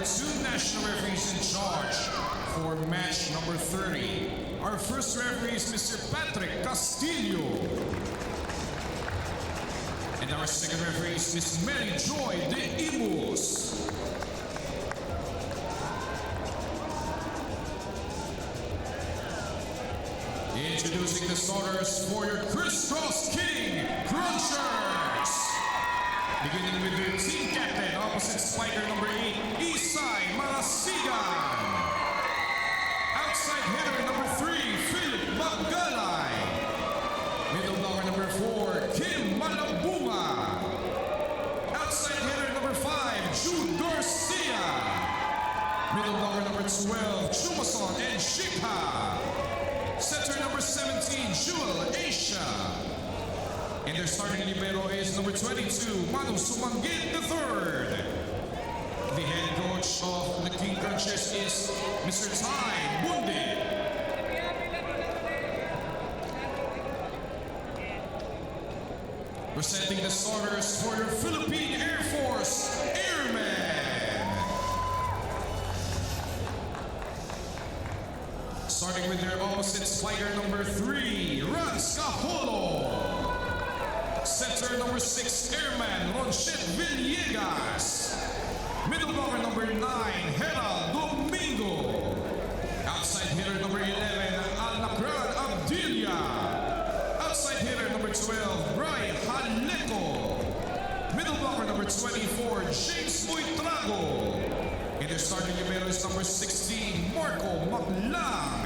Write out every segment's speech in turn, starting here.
our two national referees in charge for match number 30. Our first referee is Mr. Patrick Castillo. And our second referee is Ms. Mary Joy de Imus. Introducing the starters for your Criss Cross King Crunchers. Beginning with your team captain, opposite spiker number 8, Isay Marasigan. Outside hitter number 3, Philip Magalay. Middle blocker number 4, Kim Malabunga. Outside hitter number 5, Jude Garcia. Middle blocker number 12, Chumason and Shikha. Center number 17, Jewel Asia. And their starting libero is number 22, Manu Sumangit III. The head coach of the King Crunchers is Mr. Ty Bundi. Presenting the starters for your Philippine Air Force Airmen. Starting with their opposite spiker number 3, Rans Cajolo. Center number 6, Airman Ronchet Villegas. Middle blocker number 9, Herald Domingo. Outside hitter number 11, Alnacran Abdilia. Outside hitter number 12, Brian Haleko. Middle blocker number 24, James Buitrago. And their starting libero is number 16, Marco Maclang.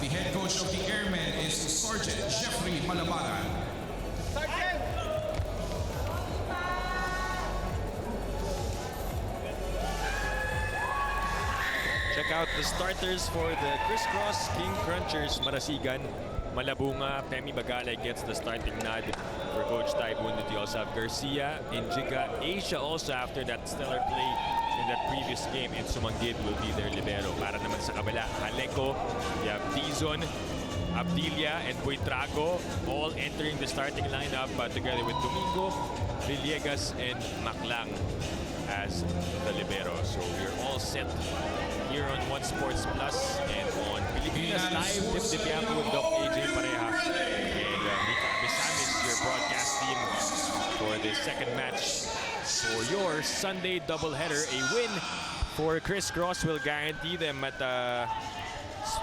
The head coach of the Airmen is Sergeant Jeffrey Malabaran. Check out the starters for the Criss Cross King Crunchers. Marasigan, Malabunga, Pemi Bagale gets the starting nod for Coach Ty Bundi. You also have Garcia, Injiga, Asia also after that stellar play in that previous game, and Sumangit will be their libero. Para naman sa kabila, Haleko, you have Dizon, Abdilia, and Buitrago all entering the starting lineup together with Domingo, Villegas, and Maclang as the libero. So we're all set here on One Sports Plus and on Pilipinas Live. Tip Tipiapo with Doc AJ Pareha and Mika Misamis, your broadcast team for the second match for your Sunday doubleheader. A win for Criss Cross will guarantee them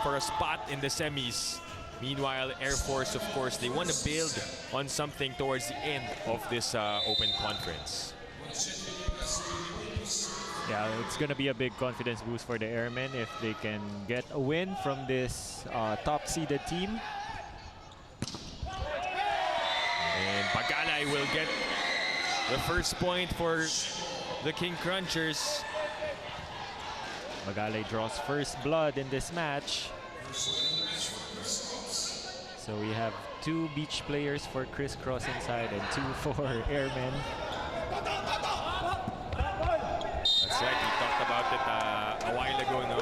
for a spot in the semis. Meanwhile, Air Force, of course, they want to build on something towards the end of this open conference. Yeah, it's going to be a big confidence boost for the Airmen if they can get a win from this top-seeded team. And Pagalay will get the first point for the King Crunchers. Magalay draws first blood in this match. So we have 2 beach players for Criss Cross inside and 2 for Airmen. That's right, we talked about it a while ago, no?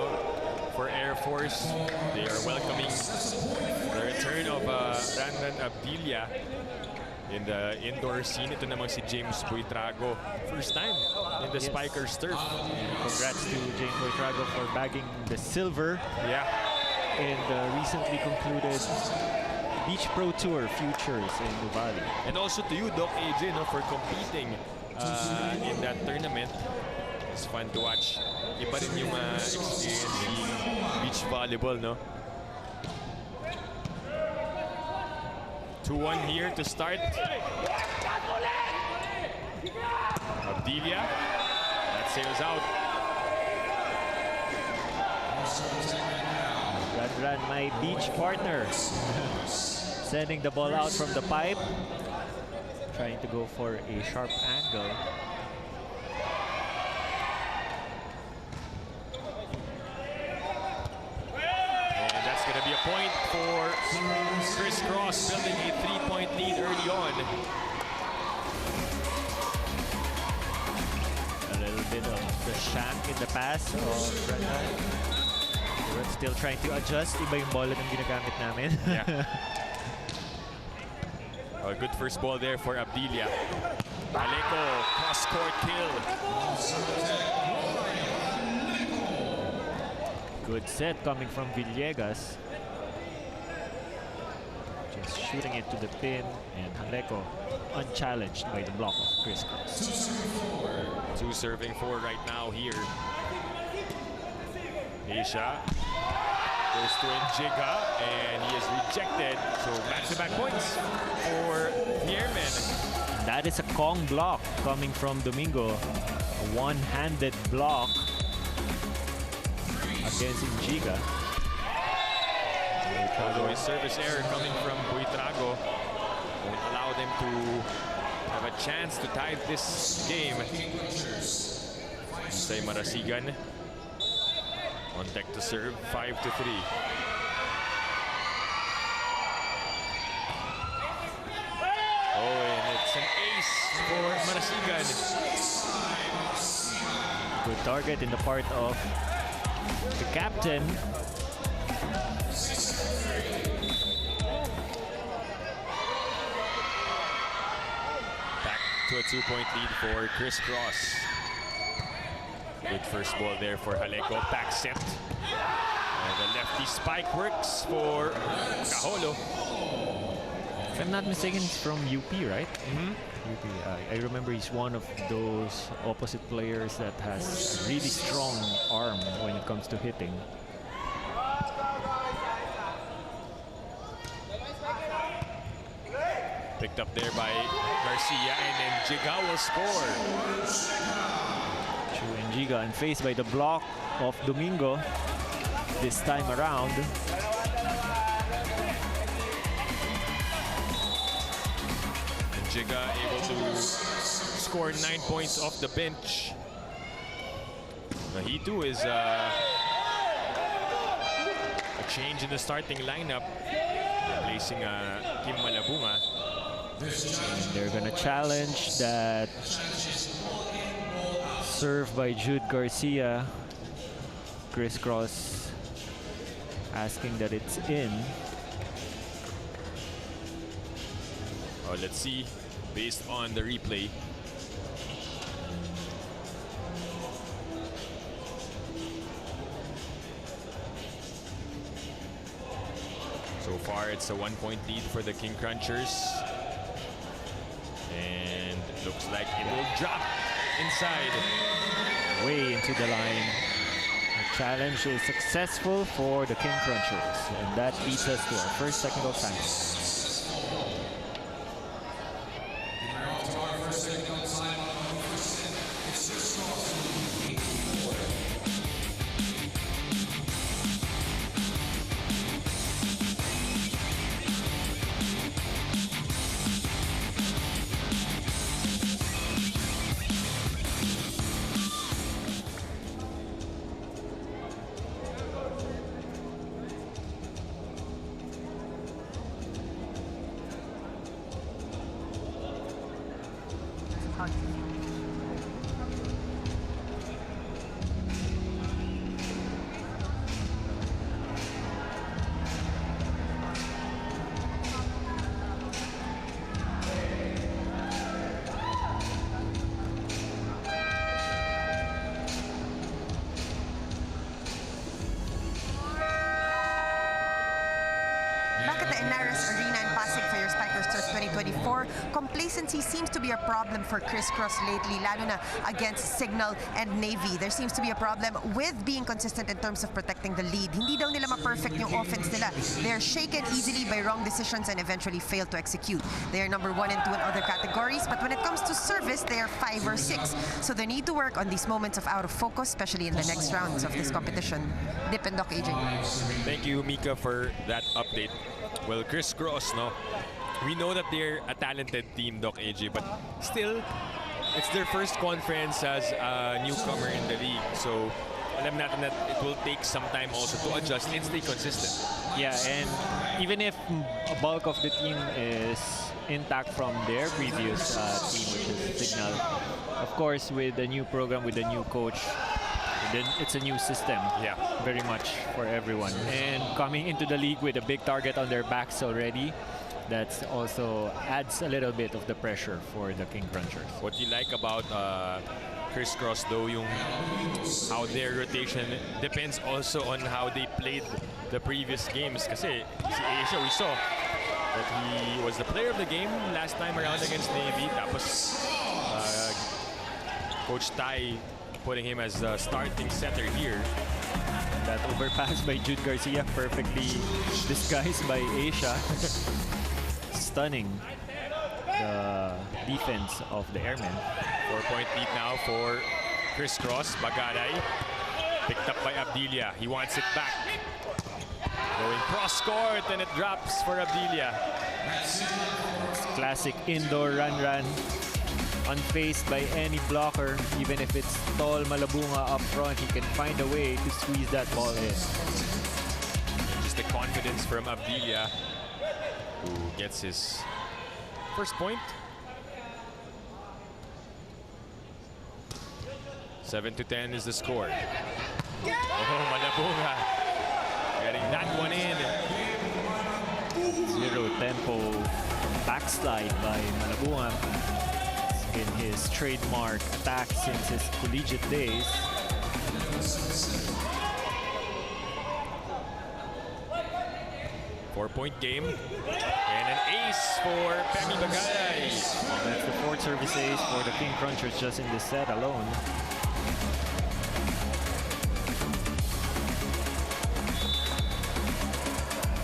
For Air Force, they are welcoming the return of Randan Abdilia in the indoor scene. Ito naman si James Buitrago. First time in the Spikers turf. Congrats to James Buitrago for bagging the silver in the recently concluded Beach Pro Tour Futures in Nuvali. And also to you, Doc AJ, no, for competing in that tournament. It's fun to watch. Iba rin yung experience beach volleyball, no? 2-1 here to start. Abdilia. That sails out. Run, my beach partner. Sending the ball out from the pipe. Trying to go for a sharp angle. Be a point for Criss Cross, building a 3-point lead early on. A little bit of the shank in the pass of Brendan. We're still trying to adjust. Iba yung bola ng ginagamit namin. A good first ball there for Abdilia. Aleko, cross-court kill. Good set coming from Villegas. Just shooting it to the pin, and Haleco unchallenged by the block of Criss Cross. 2 serving 4 right now here. Asia goes to Njiga, and he is rejected. So back-to-back points for the Airmen. That is a Kong block coming from Domingo. A one-handed block against Njiga. Although a service error coming from Buitrago won't allow them to have a chance to tie this game. Say Marasigan on deck to serve, 5-3. Oh, and it's an ace for Marasigan. Good target in the part of the captain. Back to a 2-point lead for Criss Cross. Good first ball there for Haleco. Back set. And the lefty spike works for Cajolo. If I'm not mistaken, he's from UP, right? UP. I remember he's one of those opposite players that has a really strong arm when it comes to hitting. Picked up there by Garcia, and then Njiga will score. Njiga and faced by the block of Domingo this time around. Njiga able to score 9 points off the bench. Now he too is a change in the starting lineup, replacing Kim Malabunga. And they're gonna challenge that serve by Jude Garcia. Criss Cross asking that it's in. Oh, let's see, based on the replay. So far, it's a 1-point lead for the King Crunchers. And looks like it will drop inside. Way into the line. The challenge is successful for the King Crunchers. And that leads us to our first technical time. Complacency seems to be a problem for Criss Cross lately, lalo na against Signal and Navy. There seems to be a problem with being consistent in terms of protecting the lead. Hindi daw nila ma-perfect yung offense nila. They're shaken easily by wrong decisions and eventually fail to execute. They are number 1 and 2 in other categories, but when it comes to service, they are 5 or 6. So they need to work on these moments of out of focus, especially in the next rounds of this competition. Dip and Doc AJ. Thank you, Mika, for that update. Well, Criss Cross, no? We know that they're a talented team, Doc AJ, but still, it's their first conference as a newcomer in the league. So, alam natin that it will take some time also to adjust and stay consistent. Yeah, and even if a bulk of the team is intact from their previous team, which is Signal, of course, with the new program, with the new coach, then it's a new system. Yeah, very much for everyone. And coming into the league with a big target on their backs already, that also adds a little bit of the pressure for the King Crunchers. What you like about Criss Cross, though, yung how how their rotation depends also on how they played the previous games. Kasi si Asia, we saw that he was the player of the game last time around against Navy. Tapos Coach Tai putting him as the starting center here. That overpass by Jude Garcia, perfectly disguised by Asia. Stunning the defense of the Airmen. 4-point lead now for Criss Cross. Bagalay picked up by Abdilia. He wants it back. Going cross court and it drops for Abdilia. Classic indoor run. Unfaced by any blocker, even if it's tall Malabunga up front, he can find a way to squeeze that ball in. Just the confidence from Abdilia, who gets his first point. 7-10 is the score. Oh, Malabunga getting that one in. Zero tempo backslide by Malabunga. In his trademark attack since his collegiate days. Four-point game. And an ace for Pemi Bagalay. That's the fourth service ace for the King Crunchers just in this set alone.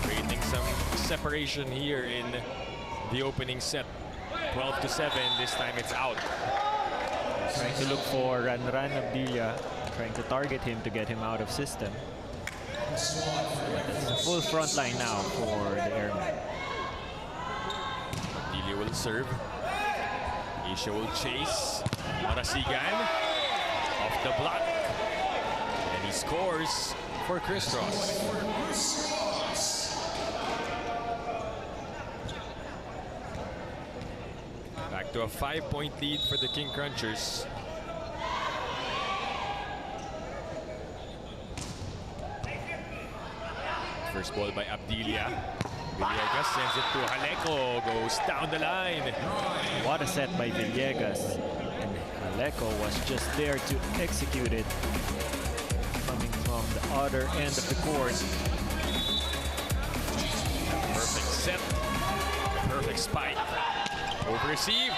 Creating some separation here in the opening set. 12-7, this time it's out. Trying to look for Ran Abdilia, trying to target him to get him out of system. It's a full front line now for the Airmen. Abdilia will serve. Asia will chase. Marasigan off the block. And he scores for Criss Cross. Back to a 5-point lead for the King Crunchers. First ball by Abdilia. Villegas sends it to Haleco, goes down the line. What a set by Villegas. And Haleco was just there to execute it. Coming from the other end of the court. Perfect set. Perfect spike. Over-received.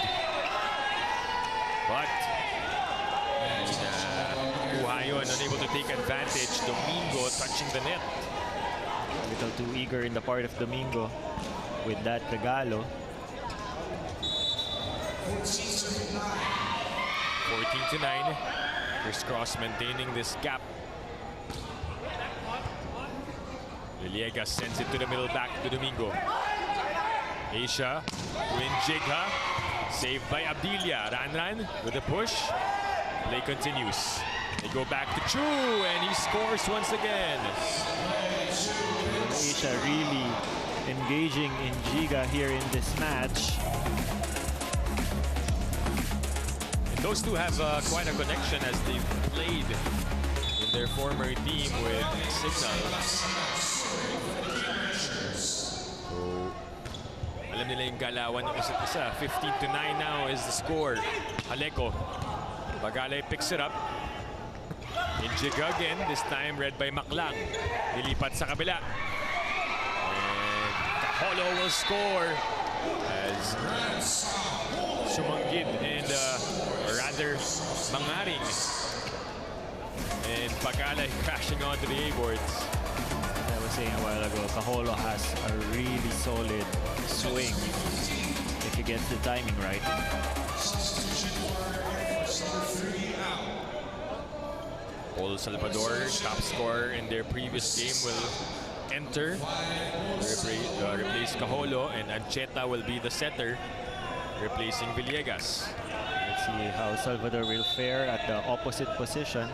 But Uhayon unable to take advantage. Domingo touching the net. A little too eager in the part of Domingo with that regalo. 14-9. Criss Cross maintaining this gap. Villegas sends it to the middle back to Domingo. Asia to Njigha. Saved by Abdilia. Ran with a push. Play continues. They go back to Chu and he scores once again. Asia really engaging in Giga here in this match. And those two have quite a connection as they've played in their former team with Signal. So, alam nila yung galawan ng isa't isa. 15-9 now is the score. Haleco. Bagalay picks it up. Njigha again, this time read by Maclang. Nilipat sa kabila. And Kaholo will score as sumanggid and rather mangaring. And Bagalay crashing onto the A-boards. I was saying a while ago, Kaholo has a really solid swing if he gets the timing right. El Salvador, top scorer in their previous game, will enter, replace Kaholo, and Ancheta will be the setter, replacing Villegas. Let's see how Salvador will fare at the opposite position,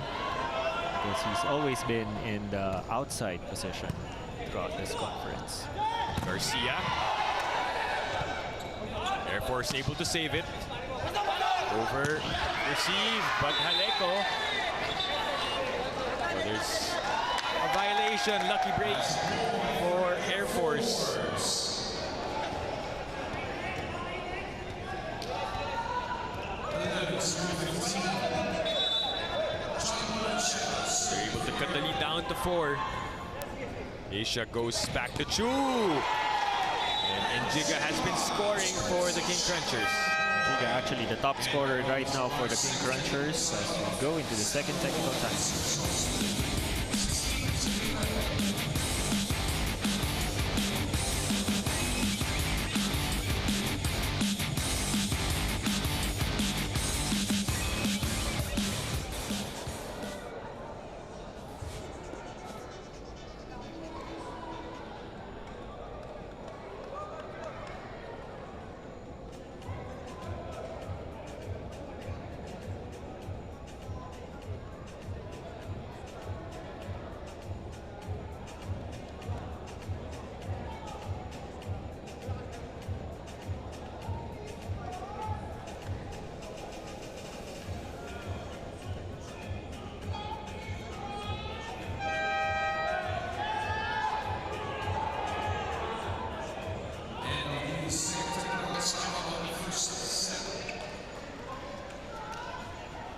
because he's always been in the outside position throughout this conference. Garcia. Air Force able to save it. Over, received, but Haleco. So there's a violation, lucky break for Air Force. down to 4. Asia goes back to Chu. And Njiga has been scoring for the King Crunchers. Giga actually the top scorer right now for the King Crunchers as we go into the second technical time.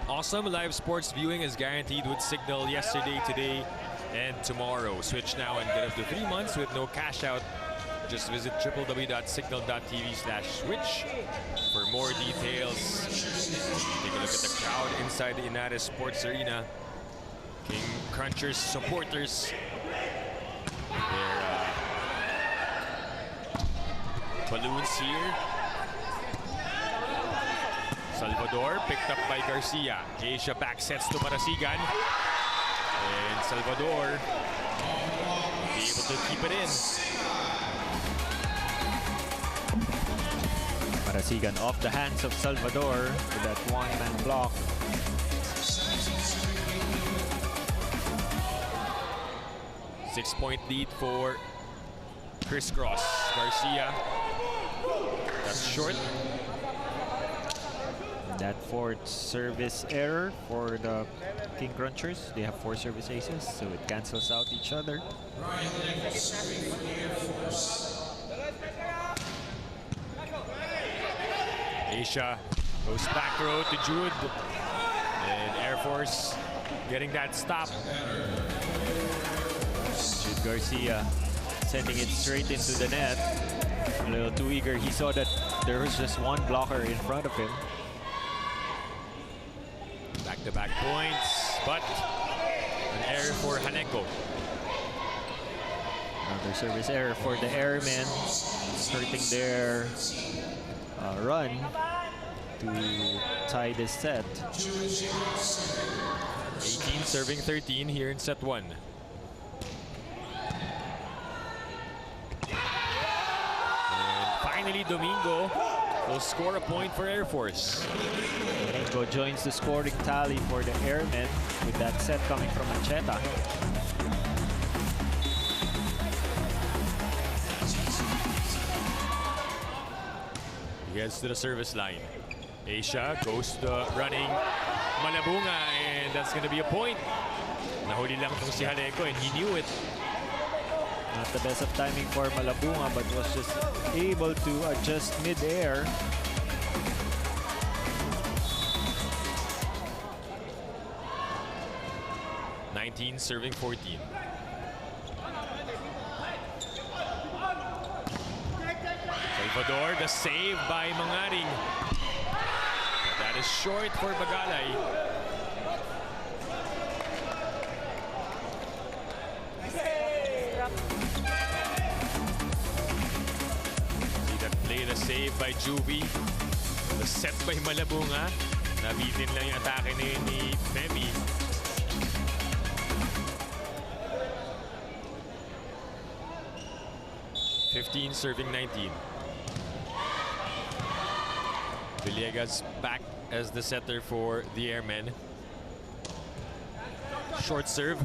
Awesome live sports viewing is guaranteed with Signal yesterday, today, and tomorrow. Switch now and get up to 3 months with no cash out. Just visit www.signal.tv/switch for more details. Take a look at the crowd inside the Inares Sports Arena. King Crunchers supporters. Their balloons here. Salvador picked up by Garcia. Asia back sets to Marasigan. And Salvador will be able to keep it in. Marasigan off the hands of Salvador with that one-man block. Six-point lead for Criss Cross. Garcia. That's short. That fourth service error for the King Crunchers. They have 4 service aces, so it cancels out each other. Asia goes back row to Jude. And Air Force getting that stop. Jude Garcia sending it straight into the net. A little too eager. He saw that there was just one blocker in front of him. Back-to-back points, but an error for Haneko. Another service error for the Airmen, hurting their run to tie this set. 18 serving 13 here in set 1. And finally, Domingo will score a point for Air Force. Domingo joins the scoring tally for the Airmen with that set coming from Ancheta. He gets to the service line. Asia goes to running Malabunga, and that's going to be a point. Nahuli lang itong si Haneko, and he knew it. Not the best of timing for Malabunga, but was just able to adjust mid-air. Serving 14. Salvador, the save by Mangaring. But that is short for Bagalay. See that play, the save by Juvie. The set by Malabunga. Nabitin lang yung atake ni Femi. Serving 19. Villegas back as the setter for the Airmen. Short serve.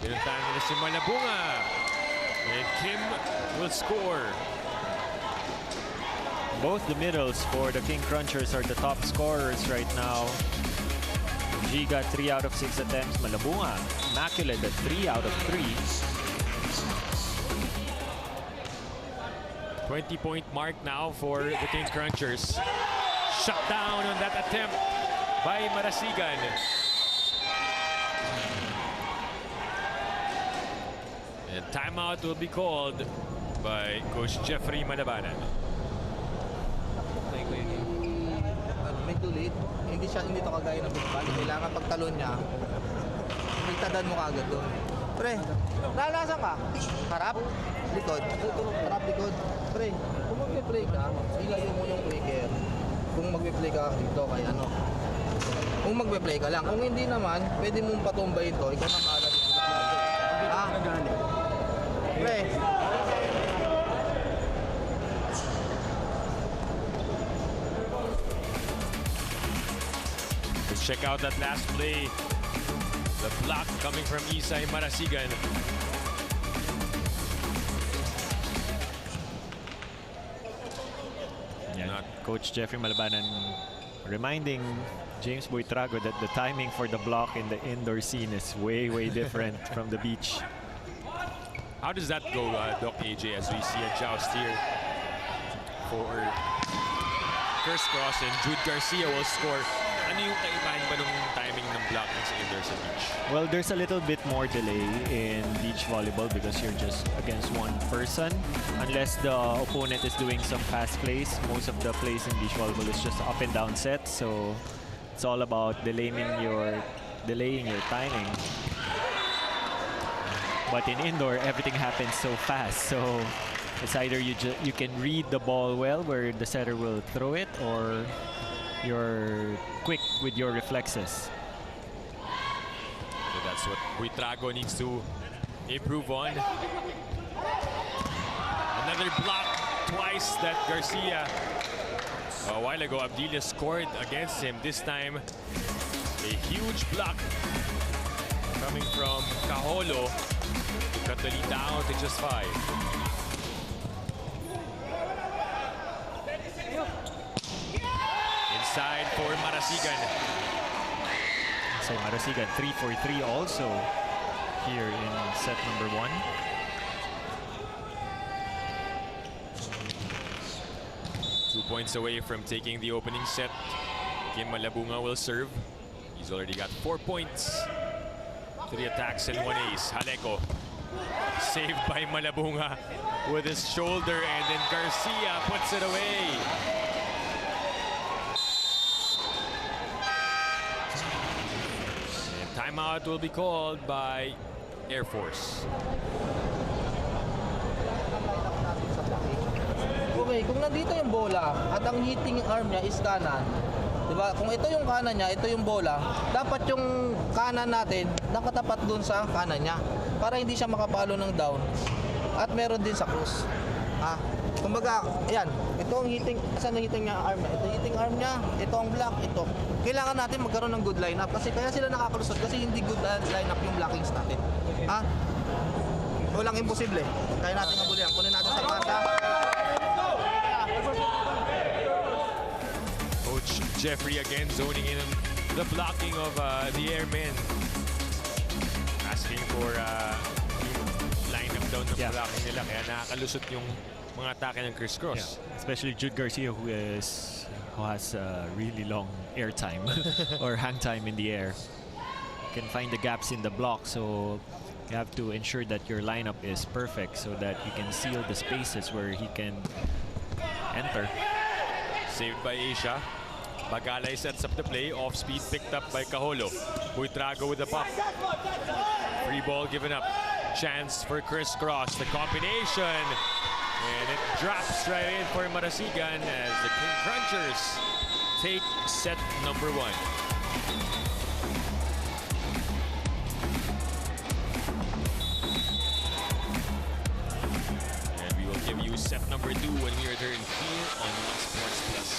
Pinuntahan nila si Malabunga. And Kim will score. Both the middles for the King Crunchers are the top scorers right now. G got 3 out of 6 attempts. Malabunga immaculate at 3 out of 3. 20-point mark now for the King Crunchers. Shut down on that attempt by Marasigan. And timeout will be called by Coach Jeffrey Malabanan. May tulit. Hindi to kagaya ng baseball. Kailangan pagtalon niya, magtadan mo kagad doon. Pre, nalasan ka? Harap, likod. Harap, likod. Pre, kung magpe-play ka, ilayo mo yung breaker. Kung magpe-play ka dito, kay ano. Kung magpe-play ka lang. Kung hindi naman, pwede mong patumbayin to. Ikaw na kagad dito sa play. Pre, Let's check out that last play. The block coming from Isay Marasigan. Yeah. Coach Jeffrey Malabanan reminding James Buitrago that the timing for the block in the indoor scene is way different from the beach. How does that go, Doc AJ, as we see a joust here for Criss Cross, and Jude Garcia will score. Ano yung kaibahan ba nung timing ng block sa indoor sa beach? Well, there's a little bit more delay in beach volleyball because you're just against one person. Unless the opponent is doing some fast plays, most of the plays in beach volleyball is just up and down sets. So it's all about delaying your timing. But in indoor, everything happens so fast. So it's either you can read the ball well, where the setter will throw it, or you're quick with your reflexes. So that's what Buitrago needs to improve on. Another block twice that Garcia. A while ago, Abdilia scored against him. This time, a huge block coming from Caholo to cut the lead down to just 5. Inside for Marasigan. So Marasigan 3 for 3 also here in set number 1. Two points away from taking the opening set. Kim Malabunga will serve. He's already got 4 points. 3 attacks and 1 ace. Haleko saved by Malabunga with his shoulder, and then Garcia puts it away. And timeout will be called by Air Force. okay, kung nandito yung bola at ang hitting arm niya is kanan, diba? Kung ito yung kanan niya, ito yung bola, dapat yung kanan natin nakatapat dun sa kanan niya para hindi siya makapalo ng down. At meron din sa cross. Kumbaga, ayan, ito ang hitting, saan ang hitting niya arm niya? Ito yung hitting arm niya, ito ang block, ito. Kailangan natin magkaroon ng good lineup kasi kaya sila nakakalusot kasi hindi good lineup yung blockings natin. Walang imposible. Kaya natin ang bulihan. Kunin natin sa banda. Coach Jeffrey again zoning in on the blocking of the Airmen. Asking for lineup down ng blocking nila, kaya nakakalusot yung mga atake ng Criss Cross. Yeah. Especially Jude Garcia, who has really long air time or hang time in the air. You can find the gaps in the block, so you have to ensure that your lineup is perfect so that you can seal the spaces where he can enter. Saved by Asia. Bagalay sets up the play. Off speed picked up by Caholo. Buitrago with the pop. Free ball given up. Chance for Criss Cross. The combination. And it drops right in for Marasigan as the King Crunchers take set number 1. Give you set number 2 when we return here on Sports Plus.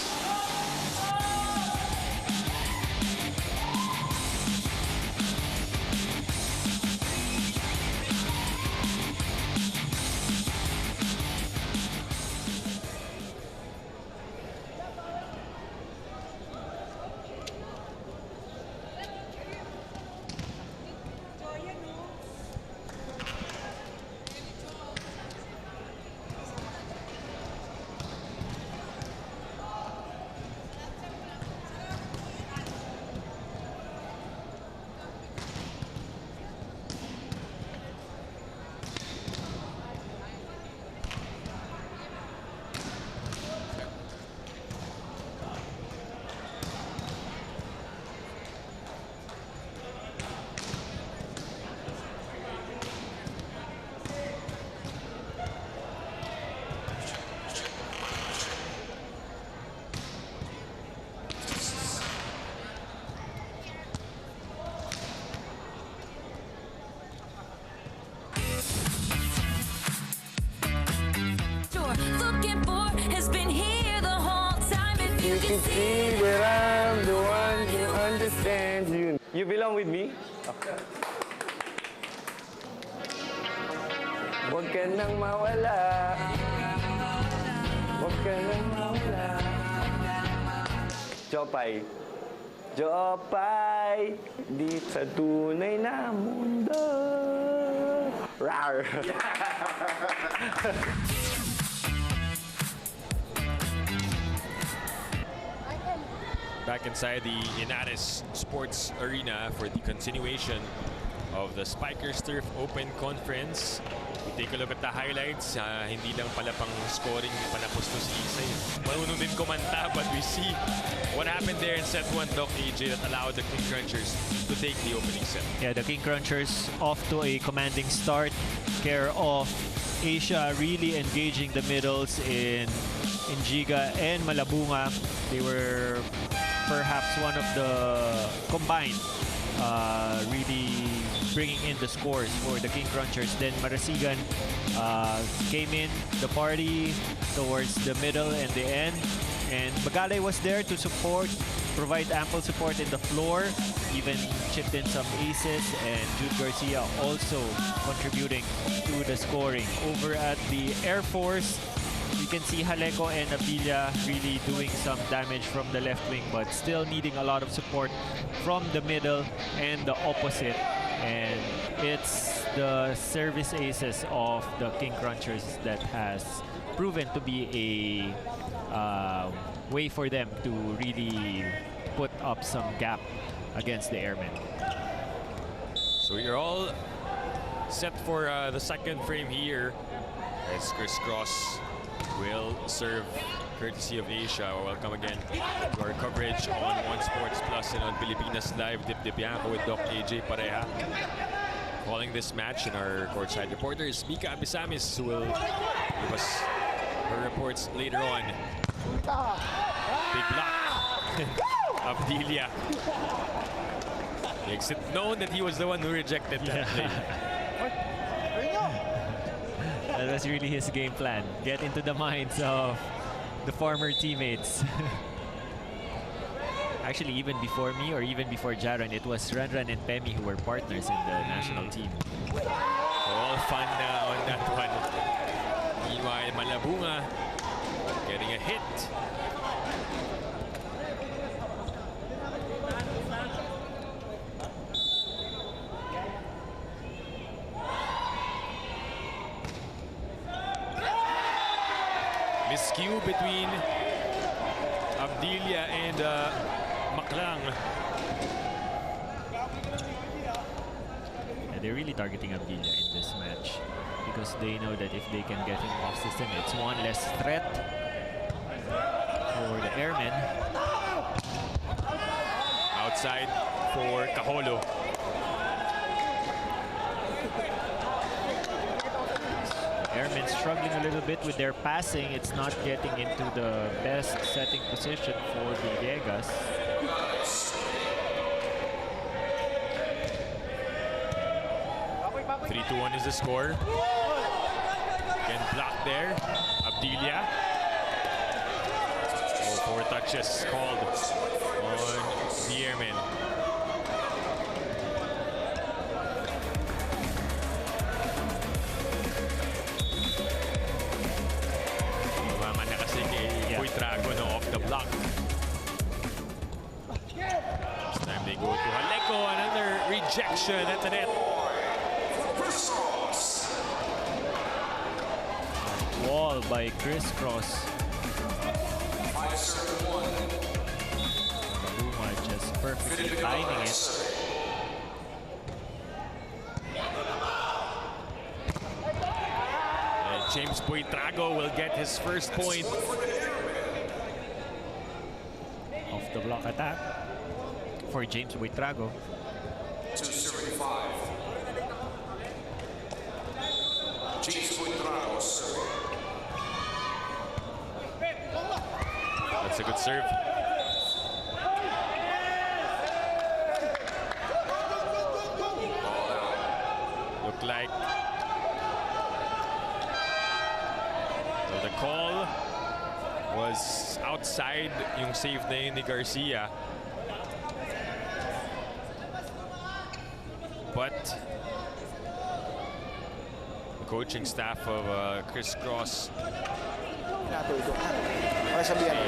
can see that I'm the one who understands you. You belong with me? Huwag ka nang mawala. Huwag ka nang mawala. Jopay. Jopay, di sa tunay na mundo. Rawr! Back inside the Inares Sports Arena for the continuation of the Spikers Turf Open Conference. We take a look at the highlights. Hindi lang pala pang scoring panapos to si Isay. Marunong din kumanta, but we see what happened there in set 1, Doc AJ, that allowed the King Crunchers to take the opening set. Yeah, the King Crunchers off to a commanding start. Care of Asia really engaging the middles in Giga and Malabunga. They were perhaps one of the combined really bringing in the scores for the King Crunchers. Then Marasigan came in the party towards the middle and the end. And Bagale was there to support, provide ample support in the floor, even chipped in some aces, and Jude Garcia also contributing to the scoring. Over at the Air Force, you can see Haleko and Abilia really doing some damage from the left wing, but still needing a lot of support from the middle and the opposite. And it's the service aces of the King Crunchers that has proven to be a way for them to really put up some gap against the Airmen. So you're all set for the second frame here as Criss Cross will serve courtesy of Asia. Welcome again to our coverage on One Sports Plus and on Pilipinas Live. Dip Bianco with Doc AJ Pareja calling this match, and our courtside reporters Mika Abisamis, who will give us her reports later on. Big block of Delia. Makes it known that he was the one who rejected that play. That was really his game plan. Get into the minds of the former teammates. Actually, even before me or even before Jaron, it was Ranran and Pemi who were partners in the national team. All fun on that one. Meanwhile, Malabunga getting a hit. Miscue between Abdilia and Maklang. And they're really targeting Abdilia in this match because they know that if they can get him off system, it's one less threat for the Airmen. Outside for Kaholo. Airmen struggling a little bit with their passing. It's not getting into the best setting position for the Viegas. Three to 1 is the score. Again, blocked there. Abdilia. Oh, 4 touches called on the Airmen. Trago no, off the block. This time they go to Haleko. Another rejection at the net. Wall by Criss Cross. Buma just perfectly timing it. And James Buitrago will get his first point. Off the block attack for James Buitrago. 275. James Buitrago serving. That's a good serve. Look like the call was outside yung save na yun ni Garcia. But the coaching staff of Criss Cross didn't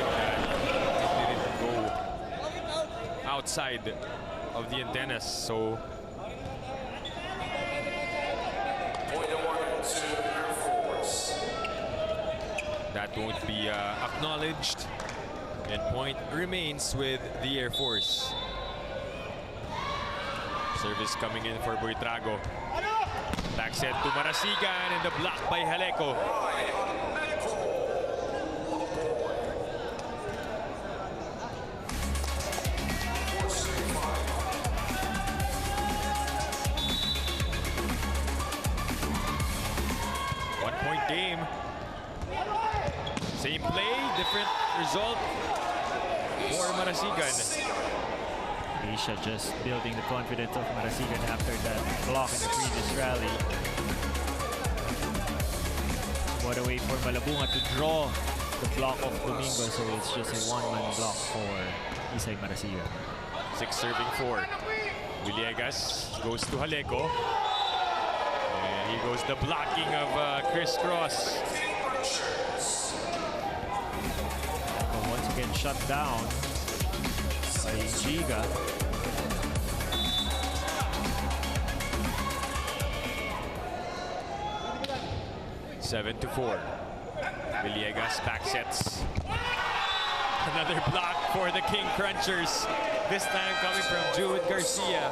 go outside of the antennas, so that won't be acknowledged, and point remains with the Air Force. Service coming in for Buitrago. Back set to Marasigan, and the block by Jaleco. One-point game. Same play, different result for Marasigan. Asia just building the confidence of Marasigan after that block in the previous rally. What a way for Malabunga to draw the block of Domingo, so it's just a one-man block for Isay Marasigan. 6 serving 4. Villegas goes to Jaleco. And here goes the blocking of Criss Cross. Once again shut down by Giga. Seven to 4. Villegas back sets. Another block for the King Crunchers. This time coming from Jude Garcia.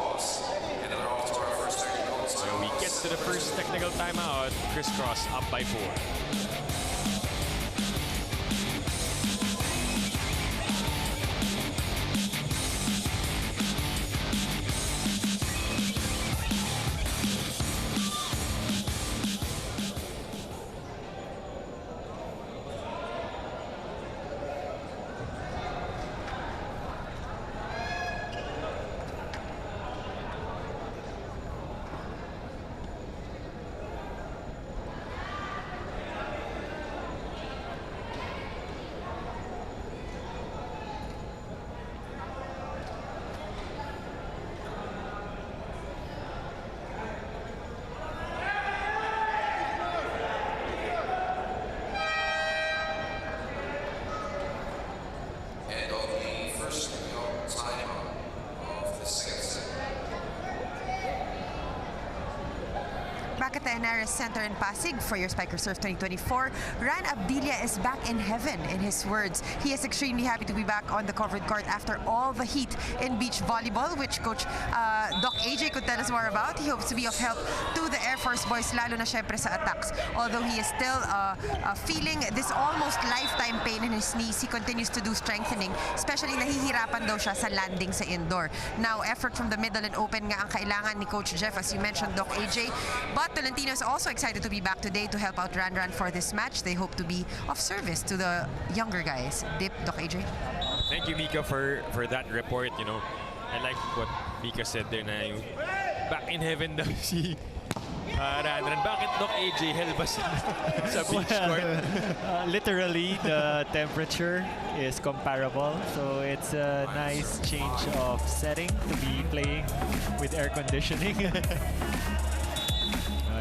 So we get to the first technical timeout. Criss Cross up by 4. Back at the NRS Center in Pasig for your Spiker Surf 2024, Ran Abdilia is back in heaven, in his words. He is extremely happy to be back on the covered court after all the heat in beach volleyball, which Coach Doc AJ could tell us more about. He hopes to be of help to the Air Force boys, lalo na syempre sa attacks. Although he is still feeling this almost lifetime pain in his knees, he continues to do strengthening, especially nahihirapan daw siya sa landing sa indoor. Now, effort from the middle and open nga ang kailangan ni Coach Jeff, as you mentioned, Doc AJ. But Tolentino is also excited to be back today to help out Ran for this match. They hope to be of service to the younger guys. Dip, Doc AJ. Thank you, Mika, for that report. You know, I like what Mika said there na yung back in heaven daw si Ran. Bakit Doc AJ hell ba sa beach court? Literally, the temperature is comparable, so it's a nice change of setting to be playing with air conditioning.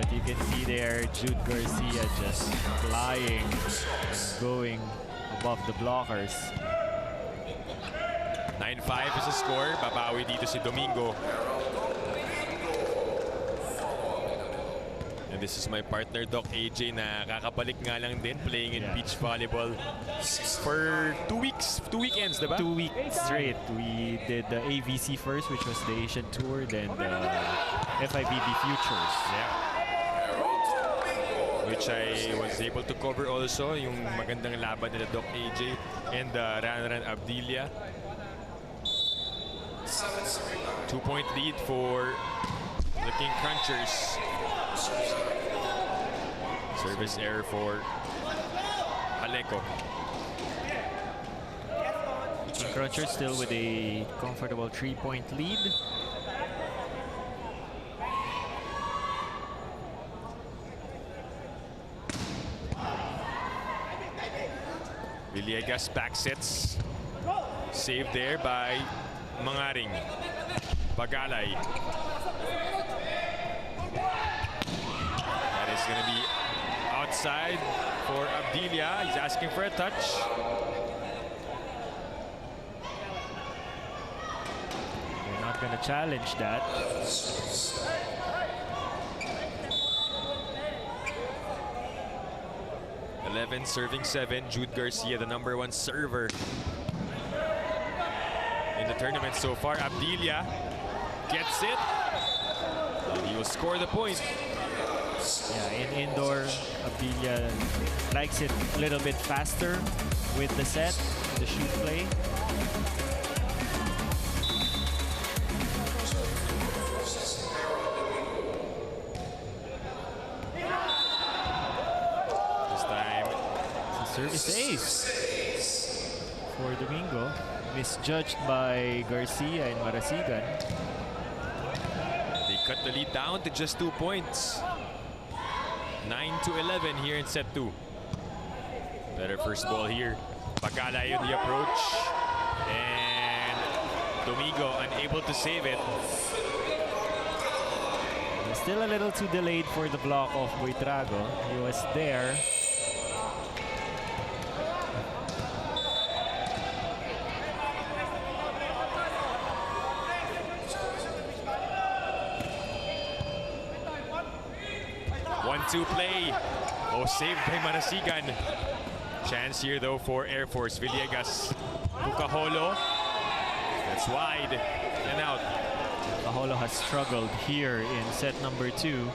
You can see there Jude Garcia just flying, going above the blockers. 9-5 is the score. Babawi dito si Domingo. And this is my partner, Doc AJ, na kakabalik nga lang din, playing in beach volleyball for 2 weeks, 2 weekends, diba? 2 weeks straight. We did the AVC first, which was the Asian Tour, then the FIVB Futures. Yeah. Which I was able to cover also, yung magandang laban nila Doc AJ and Ran Abdilia. 2-point lead for the King Crunchers. Service error for Jaleco. King Crunchers still with a comfortable 3-point lead. Villegas back sets. Saved there by Mangaring. Bagalay. That is going to be outside for Abdilia. He's asking for a touch. They're not going to challenge that. Serving 7. Jude Garcia, the #1 server in the tournament so far. Abdilia gets it. He will score the point. Yeah, in indoor, Abdilia likes it a little bit faster with the set, the shoot play. Service ace for Domingo. Misjudged by Garcia and Marasigan. They cut the lead down to just 2 points. 9-11 here in set 2. Better first ball here. Bagalay on the approach. And Domingo unable to save it. Still a little too delayed for the block of Buitrago. He was there. To play. Oh, saved by Marasigan. Chance here though for Air Force. Villegas. Bucaholo. That's wide. And out. Bucaholo has struggled here in set number 2.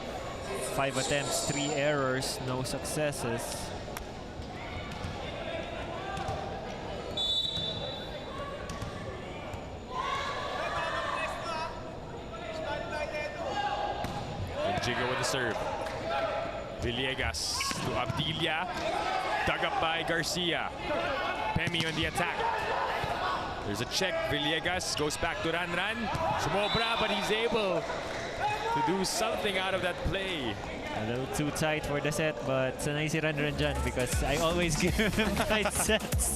5 attempts, 3 errors, no successes. And Jiga with the serve. Villegas to Abdilia. Dug up by Garcia. Pemi on the attack. There's a check. Villegas goes back to Ranran. Sumobra, but he's able to do something out of that play. A little too tight for the set, but sanay si Ranran dyan because I always give him tight sets.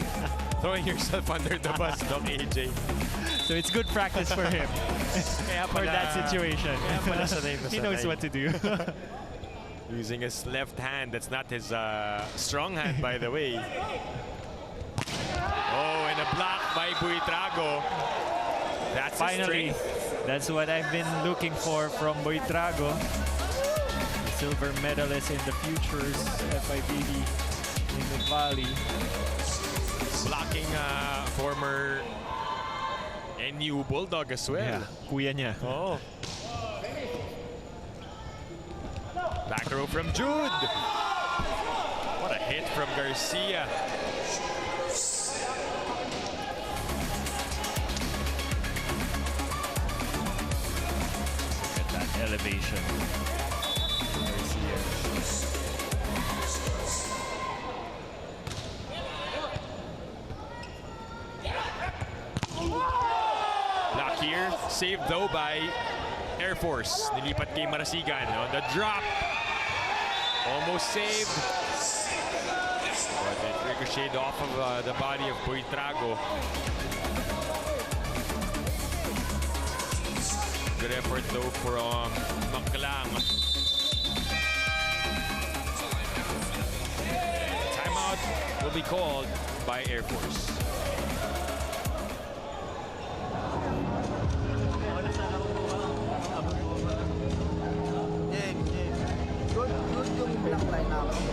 Throwing yourself under the bus, Doc AJ. So it's good practice for him for that situation. He knows what to do. Using his left hand. That's not his strong hand, by the way. Oh, and a block by Buitrago. That's finally. That's what I've been looking for from Buitrago. The silver medalist in the Futures FIVB in the Valley. Blocking former NU Bulldog as well. Yeah, kuya niya. Oh. Back row from Jude. What a hit from Garcia. Look at that elevation. Garcia. Block here. Saved though by Air Force. Nilipat kay Marasigan on the drop. Almost saved. But it ricocheted off of the body of Buitrago. Good effort though from Maklang. Timeout will be called by Air Force.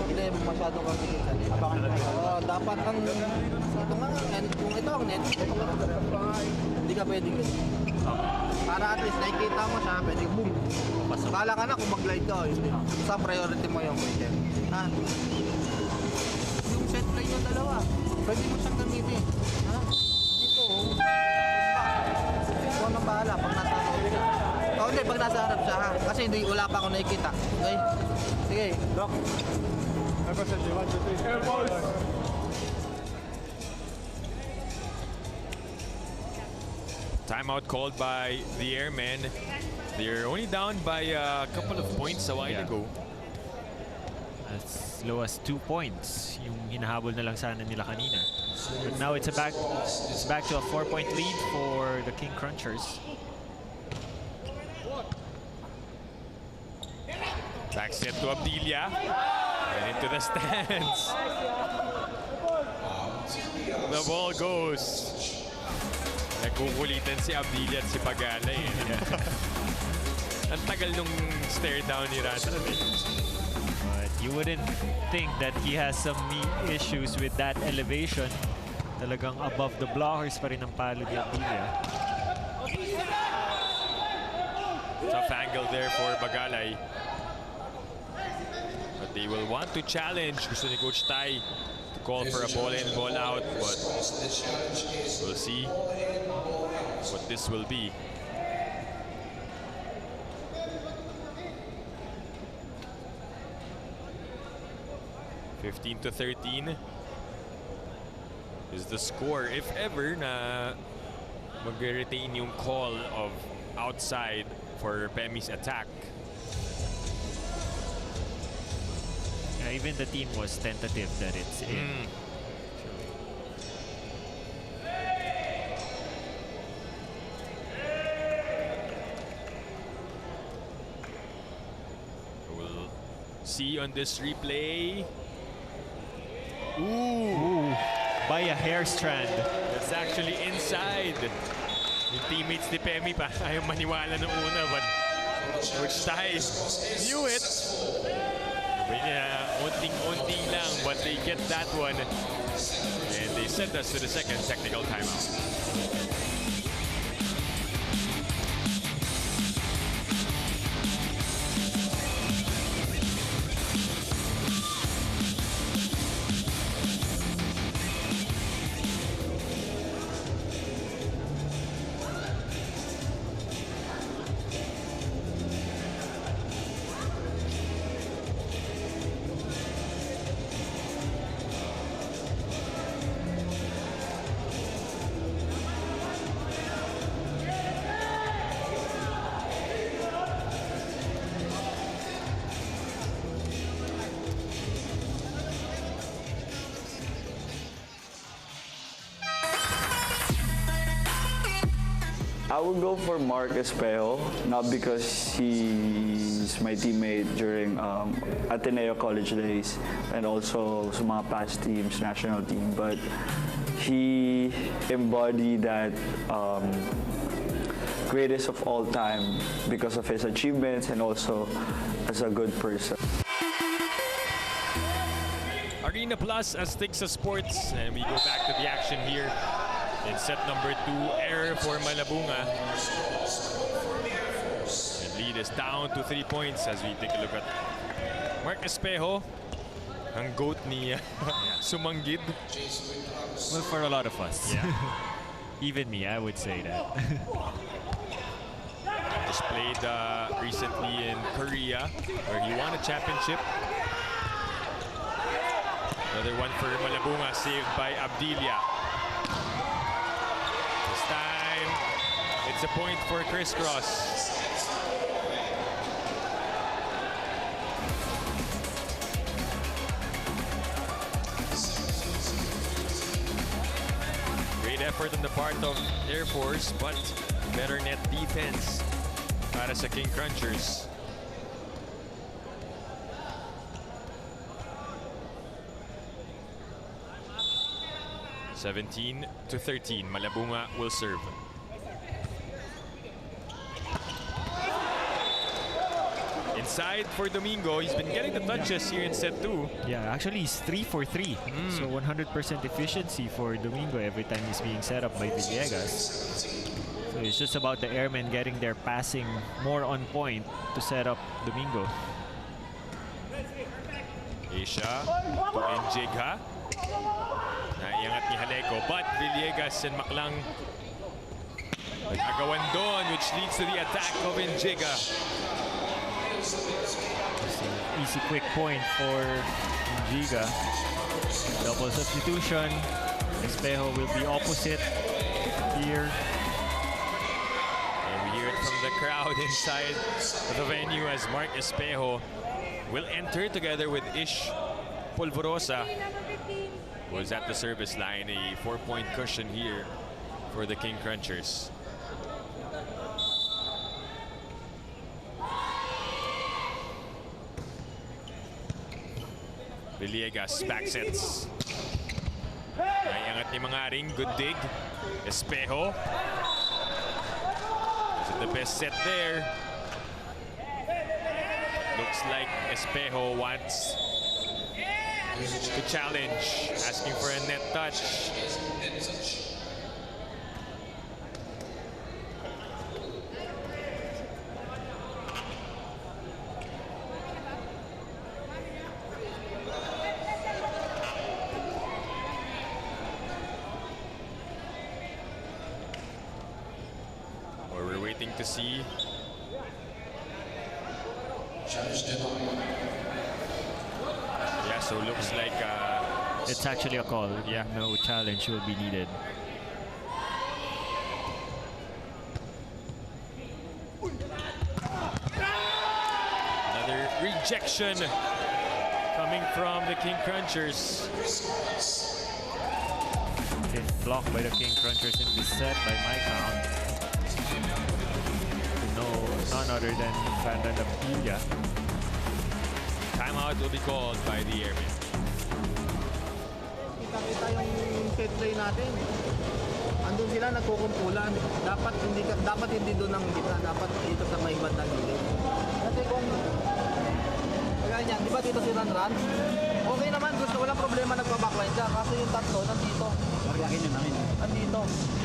Hindi masyado kang tigisan. Dapat ang ito nga, kung ito ang net, hindi ka pwedeng para at least nakikita mo siya, pwedeng boom. Kala ka na kung mag-glide ka, hindi. Sa priority mo yung point. Ha? Yung set play yung dalawa, pwede mo siyang gamitin. Ha? Dito, ikaw nang bahala pag nasa harap siya. O hindi, pag nasa harap siya ha. Kasi hindi, wala pa ako nakikita. Okay? Sige, Doc. Timeout called by the Airmen. They're only down by a couple of points a while ago. As low as 2 points yung hinahabol na lang sana nila kanina. But now it's back to a 4-point lead for the King Crunchers. Back set to Abdilia. And into the stands. The ball goes. Nagkukulitan si Abdilia at si Pagalay. Ang tagal nung stare down ni Randall. But you wouldn't think that he has some issues with that elevation. Talagang above the blockers pa rin ang palo ni Abdilia. Tough angle there for Bagalay. But they will want to challenge. Gusto ni Coach Tai to call for a ball in, ball out. But we'll see what this will be. (15-13) is the score. If ever na mag-retain yung call of outside for Pemi's attack. Yeah, even the team was tentative that it's in. We'll see on this replay. Ooh, by a hair strand. That's actually inside. Yung teammates ni Pemi pa ayaw maniwala nung una, but Coach Tai knew it. Unting-unting lang, but they get that one. And they send us to the second technical timeout. I would go for Mark Espejo, not because he's my teammate during Ateneo college days and also sa mga past teams, national team, but he embodied that greatest of all time because of his achievements and also as a good person. Arena Plus Aztecs Sports, and we go back to the action here. In set number 2, error for Malabunga. And lead is down to 3 points as we take a look at Mark Espejo, ang goat ni Sumanggid. Well, for a lot of us. Yeah. Even me, I would say that. Just played recently in Korea, where he won a championship. Another one for Malabunga, saved by Abdilia. This time, it's a point for Criss Cross. Great effort on the part of Air Force, but better net defense para sa King Crunchers. (17-13), Malabunga will serve. Inside for Domingo. He's been getting the touches here in set 2. Yeah, actually he's 3 for 3. So 100% efficiency for Domingo every time he's being set up by Villegas. So it's just about the airmen getting their passing more on point to set up Domingo. Asia to Enjigha. Naiangat ni Haleco, but Villegas and Maclang nag-agawan doon, which leads to the attack of Enjigha. Easy quick point for Enjigha. Double substitution. Espejo will be opposite here. And we hear it from the crowd inside the venue as Mark Espejo will enter together with Ish Polvorosa. was at the service line. A 4-point cushion here for the King Crunchers. Villegas backsets. Naiangat ni Mangaring. Good dig. Espejo. Is it the best set there? Looks like Espejo wants to challenge, asking for a net touch. Or we're waiting to see. Yeah, so looks like It's actually a call. Yeah. No challenge will be needed. another rejection coming from the King Crunchers. Fifth block by the King Crunchers in this set by my count. No, none other than Fernand Apilla. Timeout will be called by the Airmen. Kita yung set play natin. Andun sila nagkukumpulan. Dapat hindi doon ang gitna, dapat dito sa may bandang gilid. Kasi kung kagaya niyan, di ba dito si Ranran? Okay naman, gusto walang problema nagpa-backline siya. Kasi yung tatlo nandito. Margakin yun namin. Nandito.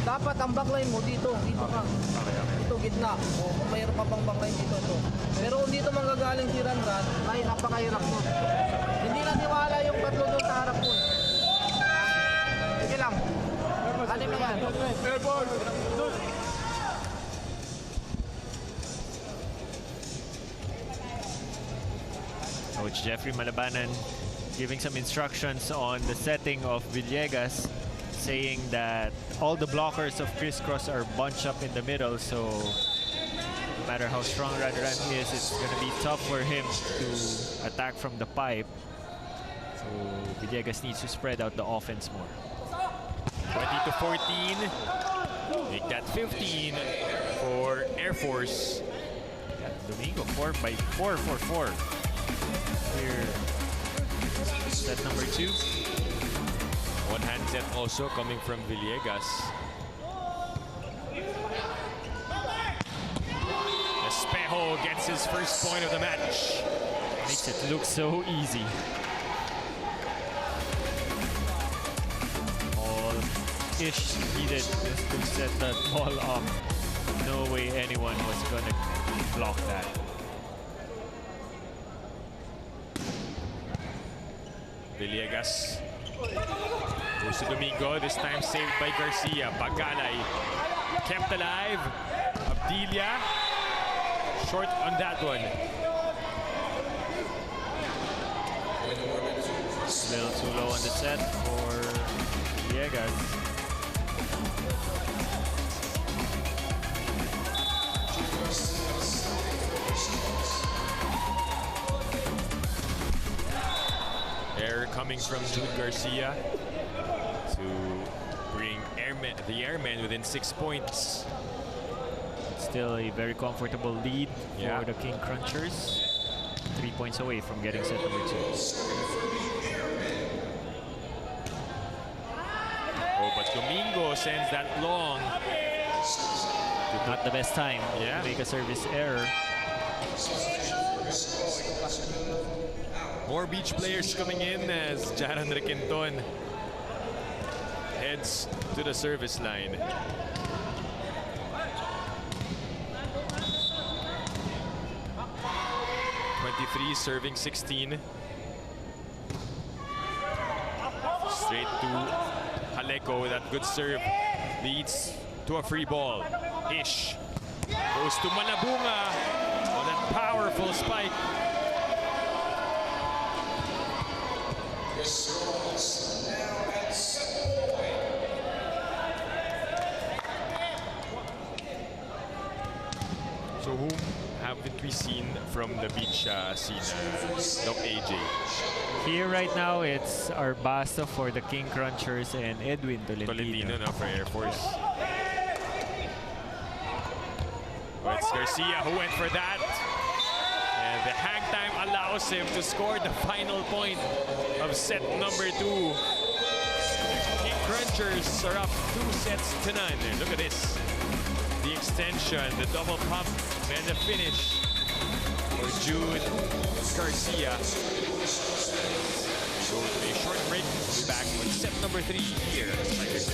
Dapat ang backline mo dito ka. Dito gitna. O kung mayroon pa pang backline dito to. Pero kung dito manggagaling si Ranran, ay napakahirap nun. Hindi na tiwala yung tatlo doon sa harap mo. Sige lang. Anim naman. Airport! Coach Jeffrey Malabanan giving some instructions on the setting of Villegas, saying that all the blockers of Criss Cross are bunched up in the middle, so no matter how strong Radran is, it's going to be tough for him to attack from the pipe. So Villegas needs to spread out the offense more. 20-14. Make that 15 for Air Force. Yeah, Domingo 4 by 4 for 4. Here, set number 2. One hand set also coming from Villegas. Espejo gets his first point of the match. Makes it look so easy. All Ish needed just to set that ball up. No way anyone was gonna block that. Villegas goes to Domingo, this time saved by Garcia. Bagalay kept alive. Abdilia short on that one. Little too low on the set for Villegas. Error coming from Jude Garcia to bring the Airmen within 6 points. Still a very comfortable lead Yeah. for the King Crunchers. 3 points away from getting set number 2. Oh, but Domingo sends that long. Not the best time Yeah. to make a service error. More beach players coming in as Jaron Requinton heads to the service line. .23 serving 16. Straight to Haleko. That good serve leads to a free ball. Ish goes to Malabunga on that powerful spike. So whom have we seen from the beach scene, Doc AJ? Here right now, it's Arbasto for the King Crunchers and Edwin Tolentino, no, for Air Force. Oh, it's Garcia who went for that. And the hang time allows him to score the final point of set number 2. King Crunchers are up 2-0. And look at this. The extension, the double pump, and the finish for Jude Garcia. We go to a short break. We'll be back with set number 3 here at Spikers.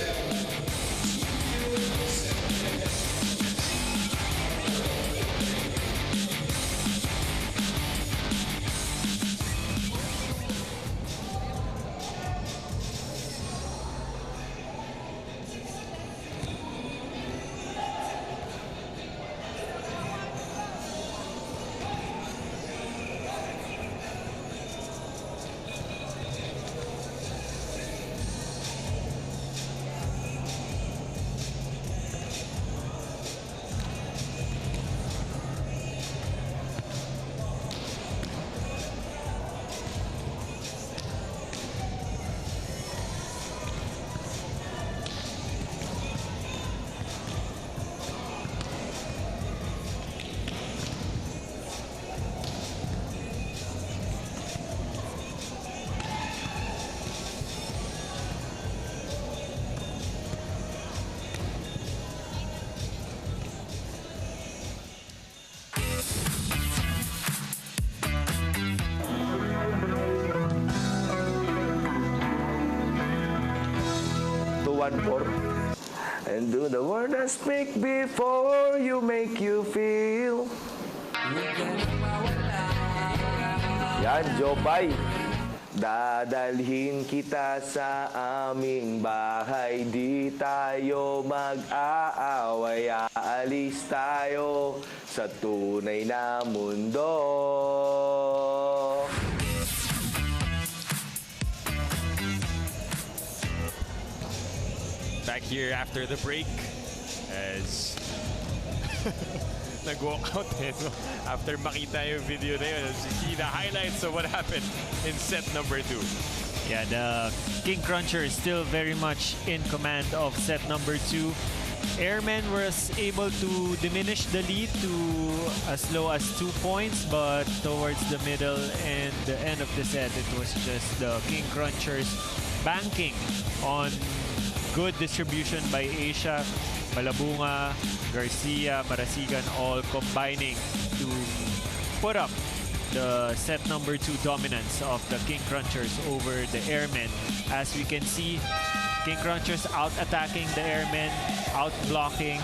And do the word I speak before you make you feel. Yan, Jopay. Dadalhin kita sa aming bahay. Di tayo mag-aaway. Aalis tayo sa tunay na mundo. Back here after the break as nag-walk out after makita yung video na yun. See the highlights of what happened in set number 2. Yeah, the King Crunchers still very much in command of set number 2. Airmen was able to diminish the lead to as low as 2 points, but towards the middle and the end of the set, it was just the King Crunchers banking on good distribution by Asia, Malabunga, Garcia, Marasigan, all combining to put up the set number 2 dominance of the King Crunchers over the Airmen. As we can see, King Crunchers out-attacking the Airmen, out-blocking,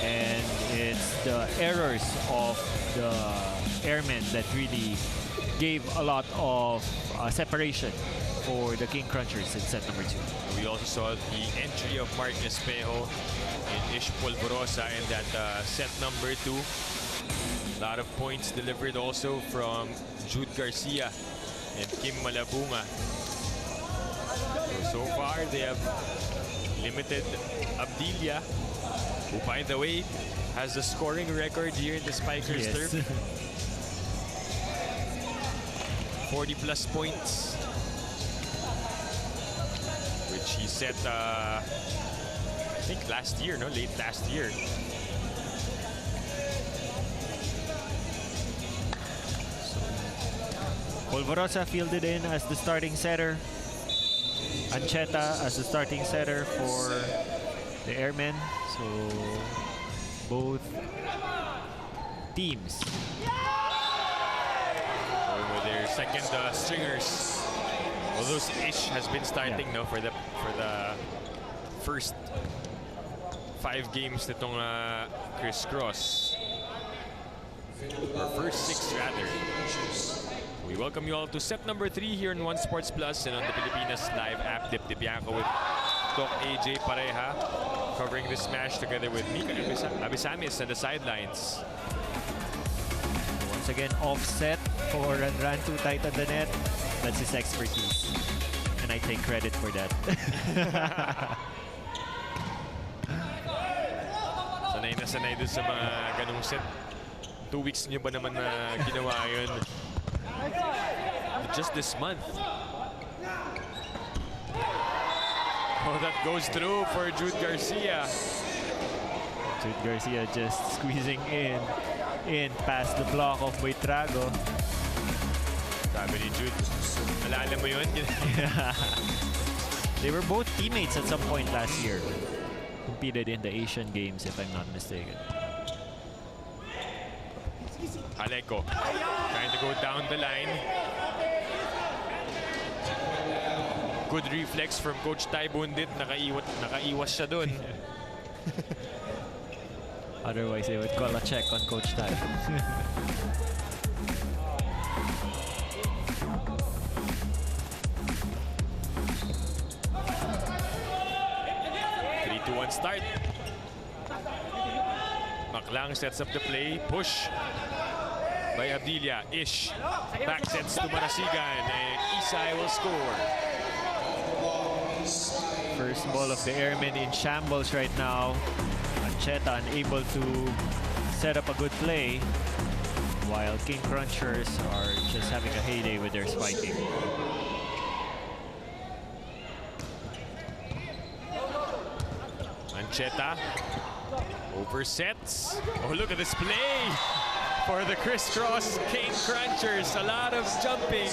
and it's the errors of the Airmen that really gave a lot of separation for the King Crunchers in set number 2. We also saw the entry of Mark Espejo and Ish Polvorosa in that set number 2. A lot of points delivered also from Jude Garcia and Kim Malabunga. So far, they have limited Abdilia, who, by the way, has the scoring record here in the Spikers turf. 40-plus points, which he set, I think last year, no? Late last year. Polvorosa fielded in as the starting setter. Ancheta as the starting setter for the Airmen. So both teams going with their second stringers. Although Ish has been starting no for the first 5 games nitong Criss Cross, or first 6 rather. We welcome you all to set number 3 here on One Sports Plus and on the Pilipinas Live app. Dip Dipianco with Doc AJ Pareja covering this match together with Mika Abisamis on the sidelines. once again offset for Ranran too tight on the net. That's his expertise, and I take credit for that. Sanay na sanay dun sa mga ganung set 2 weeks nyo ba naman na ginawa yun? Just this month. Oh, that goes through for Jude Garcia. Jude Garcia just squeezing in past the block of Buitrago. Sabi ni Jude, alala mo yun? They were both teammates at some point last year. Competed in the Asian Games, if I'm not mistaken. Aleko trying to go down the line. Good reflex from Coach Ty Bundit. Nakaiwas siya dun. Otherwise, they would call a check on Coach Ty. 3-2-1 start. Maclang sets up the play. Push by Abdilia. Ish. Back sets to Marasigan. And Isai will score. First ball of the Airmen in shambles right now. Ancheta unable to set up a good play, while King Crunchers are just having a heyday with their spiking. Ancheta oversets. Oh, look at this play for the Criss Cross King Crunchers. A lot of jumping.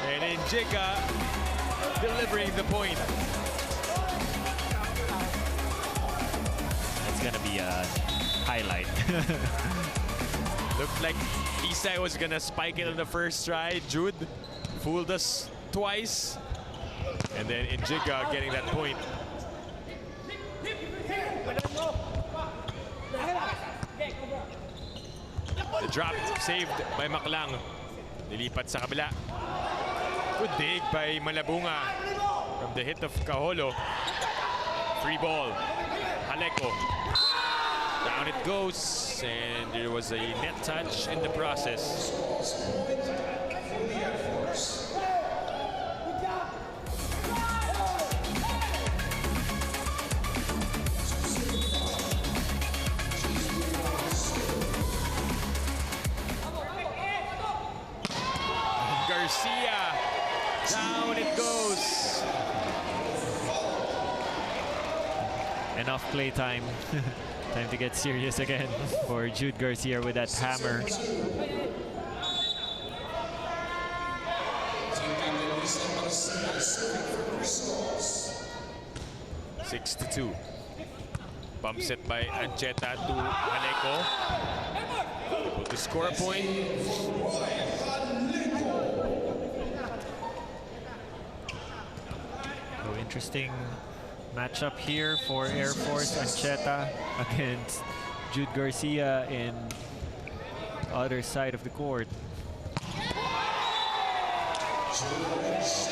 And Injiga delivering the point. That's gonna be a highlight. Looked like Isai was gonna spike it on the first try. Jude fooled us twice. And then Injiga getting that point. The drop saved by Maclang. Nilipat sa kabila. Good dig by Malabunga from the hit of Kaholo. Free ball. Haleko. Down it goes, and there was a net touch in the process. Garcia, down it goes. Enough play time. Time to get serious again for Jude Garcia with that hammer. 6-2. Bump set by Ancheta to Haleko. Able to score a point. So interesting matchup here for Air Force. Ancheta against Jude Garcia in other side of the court.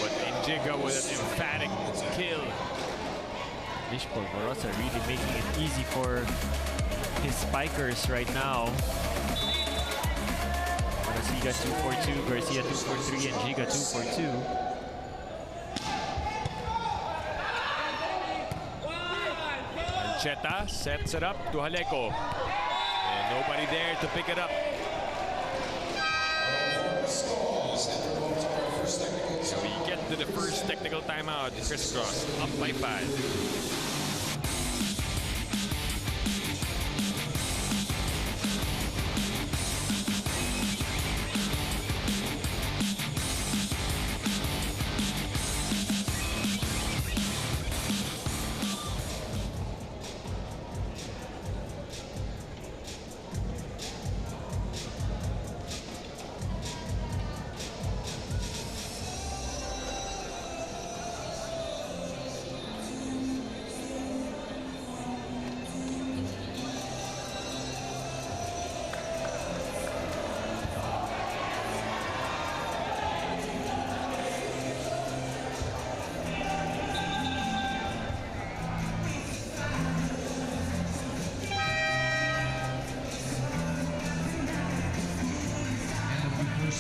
But Injiga with an emphatic kill. Lish Polvorosa really making it easy for his spikers right now. Marasiga 2 for 2, Garcia 2 for 3, and Giga 2 for 2. Ancheta sets it up to Haleko. And nobody there to pick it up. So we get to the first technical timeout. Criss Cross up by 5.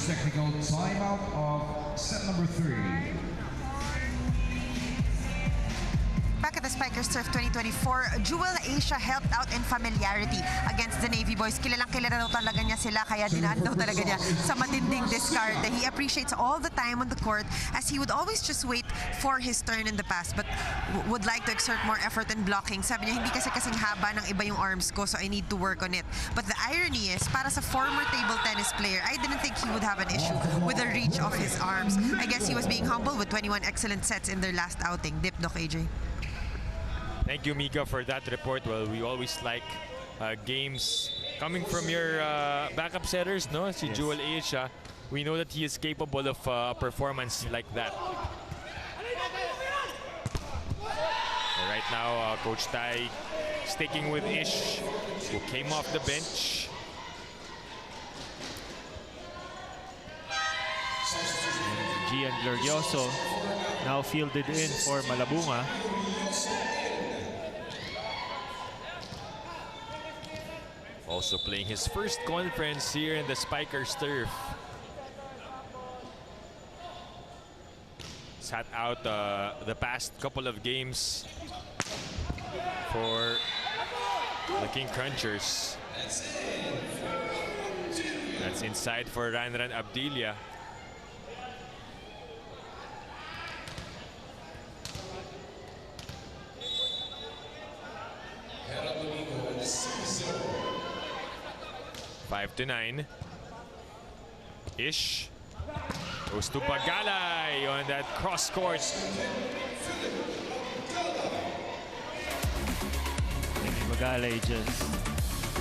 Technical timeout of set number 3. Back back at the Spikers Turf 2024, Jewel Asia helped out in familiarity against the Navy boys. Kilalang kilala daw talaga niya sila, kaya dinaan daw talaga niya sa matinding discard. He appreciates all the time on the court as he would always just wait for his turn in the past but would like to exert more effort in blocking. Sabi niya, hindi kasi kasing haba ng iba yung arms ko, so I need to work on it. But the irony is, para sa former table tennis player, I didn't think he would have an issue with the reach of his arms. I guess he was being humble with 21 excellent sets in their last outing. Dip, Doc AJ. Thank you, Mika, for that report. Well, we always like games coming from your backup setters, no? Si Jewel Asia. We know that he is capable of a performance like that. Right now, Coach Tai sticking with Ish, who came off the bench. Gian Glorioso now fielded in for Malabunga. Also playing his first conference here in the Spikers Turf. Sat out the past couple of games for the King Crunchers. That's inside for Ranran Abdilia. Five to 9. Ish goes to Bagalay on that cross court. Bagalay just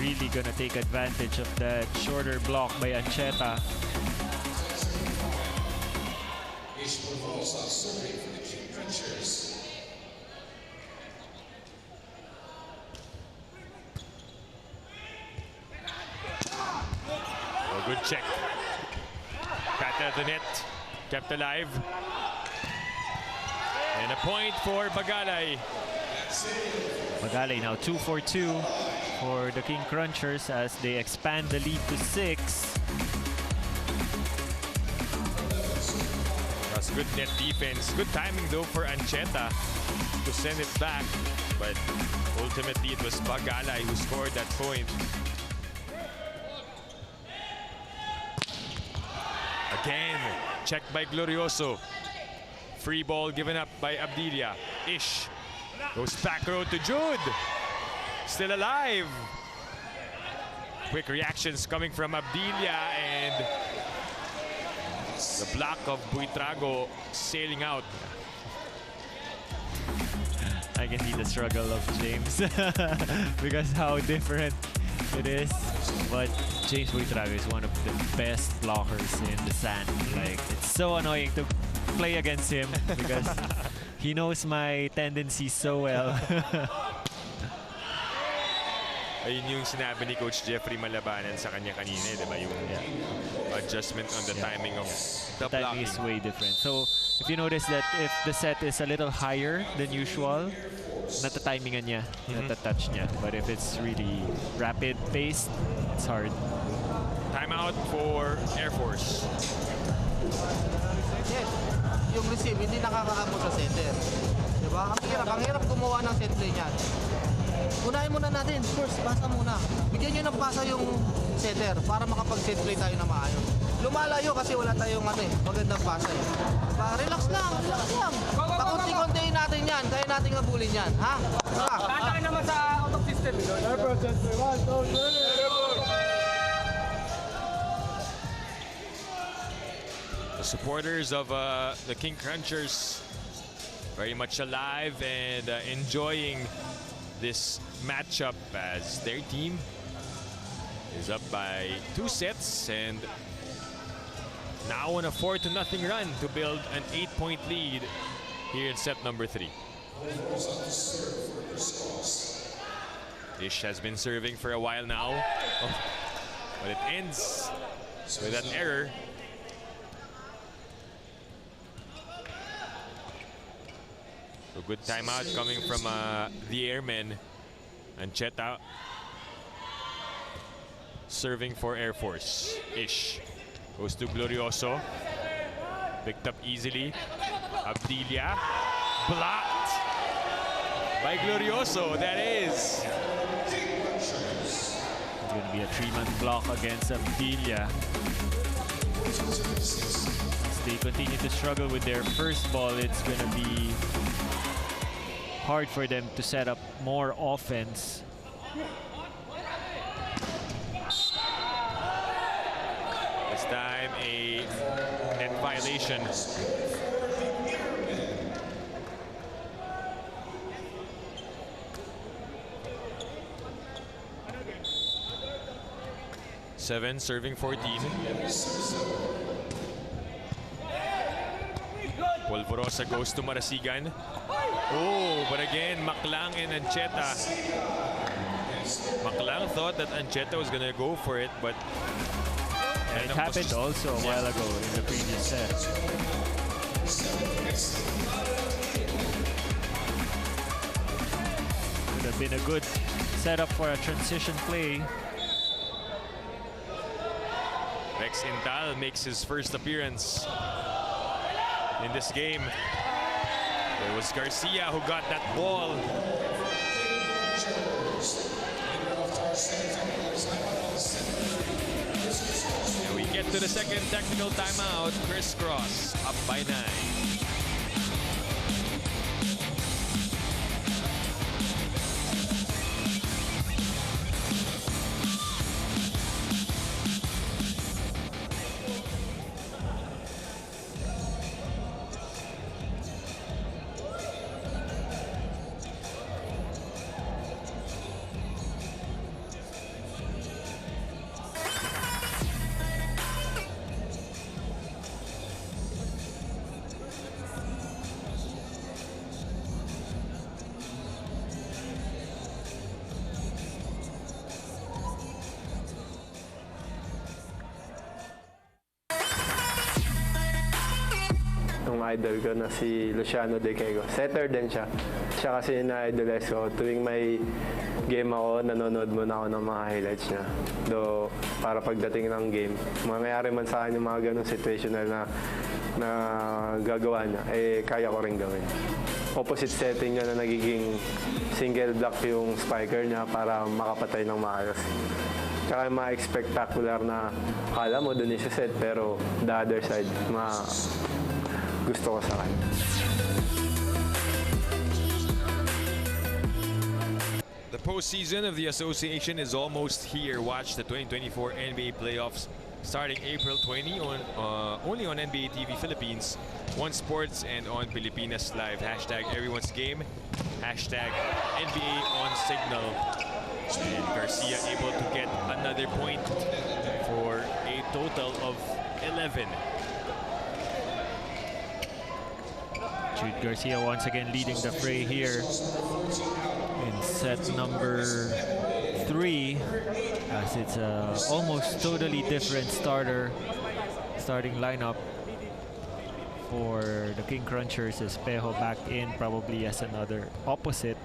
really gonna take advantage of that shorter block by Ancheta. Good check. Pat at the net, kept alive. And a point for Bagalay. Bagalay now 2 for 2 for the King Crunchers as they expand the lead to 6. That's good net defense. Good timing though for Ancheta to send it back. But ultimately it was Bagalay who scored that point. Again, checked by Glorioso. Free ball given up by Abdilia. Ish goes back row to Jude. Still alive. Quick reactions coming from Abdilia and the block of Buitrago sailing out. I can see the struggle of James because how different it is. But James Buitrago is one of the best blockers in the sand. Like, it's so annoying to play against him because he knows my tendencies so well. Ayun yung sinabi ni Coach Jeffrey Malabanan sa kanya kanina, di ba? Yung adjustment on the timing of the timing blocking is way different. So if you notice that if the set is a little higher than usual, nata-timingan niya, nata-touch niya. But if it's really rapid paced, it's hard. Timeout for Air Force. Yes, yung receive hindi nakakaabot sa center. Diba? Ang hirap gumawa ng set play niyan. Unahin muna natin, first, pasa muna. Bigyan nyo ng pasa yung setter para makapag-set play tayo na maayos. Lumalayo kasi wala tayong magandang pasa eh. Diba? Relax lang. Pakunti-kuntiin natin yan. Kaya natin ngabulin yan. Ha? Tara. Kaya naman sa out of system. The supporters of the King Crunchers very much alive and enjoying this matchup as their team is up by 2 sets and now on a 4-0 run to build an 8-point lead here in set number 3. Ish has been serving for a while now, but it ends with an error. A good timeout coming from the Airmen. Ancheta serving for Air Force. Ish goes to Glorioso. Picked up easily. Abdilia blocked. by Glorioso, that is. It's going to be a 3-man block against Villa. As they continue to struggle with their first ball, it's going to be hard for them to set up more offense. This time a net violation. Seven serving 14. Polvorosa goes to Marasigan. Oh, but again, Maclang and Ancheta. Maclang thought that Ancheta was gonna go for it, but It happened also a while ago in the previous set. Would have been a good setup for a transition play. Rex Intal makes his first appearance in this game. It was Garcia who got that ball. And we get to the second technical timeout. Criss Cross up by 9. Yung idol ko na si Luciano De Quego. Setter din siya. Siya kasi na-idolize ko. Tuwing may game ako, nanonood muna ako ng mga highlights niya. Do para pagdating ng game, mangyayari man sa akin yung mga ganong situational na gagawa niya, eh kaya ko rin gawin. Opposite setting niya na nagiging single block yung spiker niya para makapatay ng maayos. Tsaka yung mga spectacular na kala mo dun isa set, pero the other side, gusto ko sa kanya. The postseason of the association is almost here. Watch the 2024 NBA playoffs starting April 20 only on NBA TV Philippines, One Sports, and on Pilipinas Live. Hashtag everyone's game. Hashtag NBA on Signal. And Garcia able to get another point for a total of 11. Jude Garcia once again leading the fray here in set number 3, as it's a almost totally different starting lineup for the King Crunchers. Espejo back in probably as another opposite.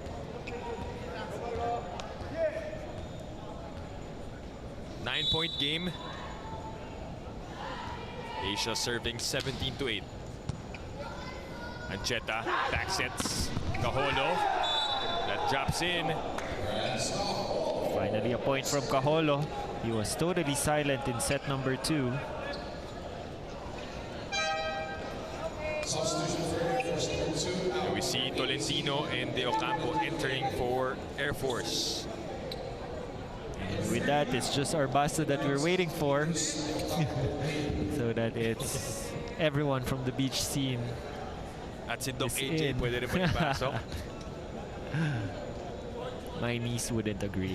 Nine-point game. Asia serving 17-8. Ancheta back sets. Cajolo. That drops in. Finally a point from Cajolo. He was totally silent in set number 2. And we see Tolentino and De Ocampo entering for Air Force. And with that, it's just Arbasa that we're waiting for. So that it's everyone from the beach scene. At si Doc is AJ in. pwede rin magpasok. My niece wouldn't agree.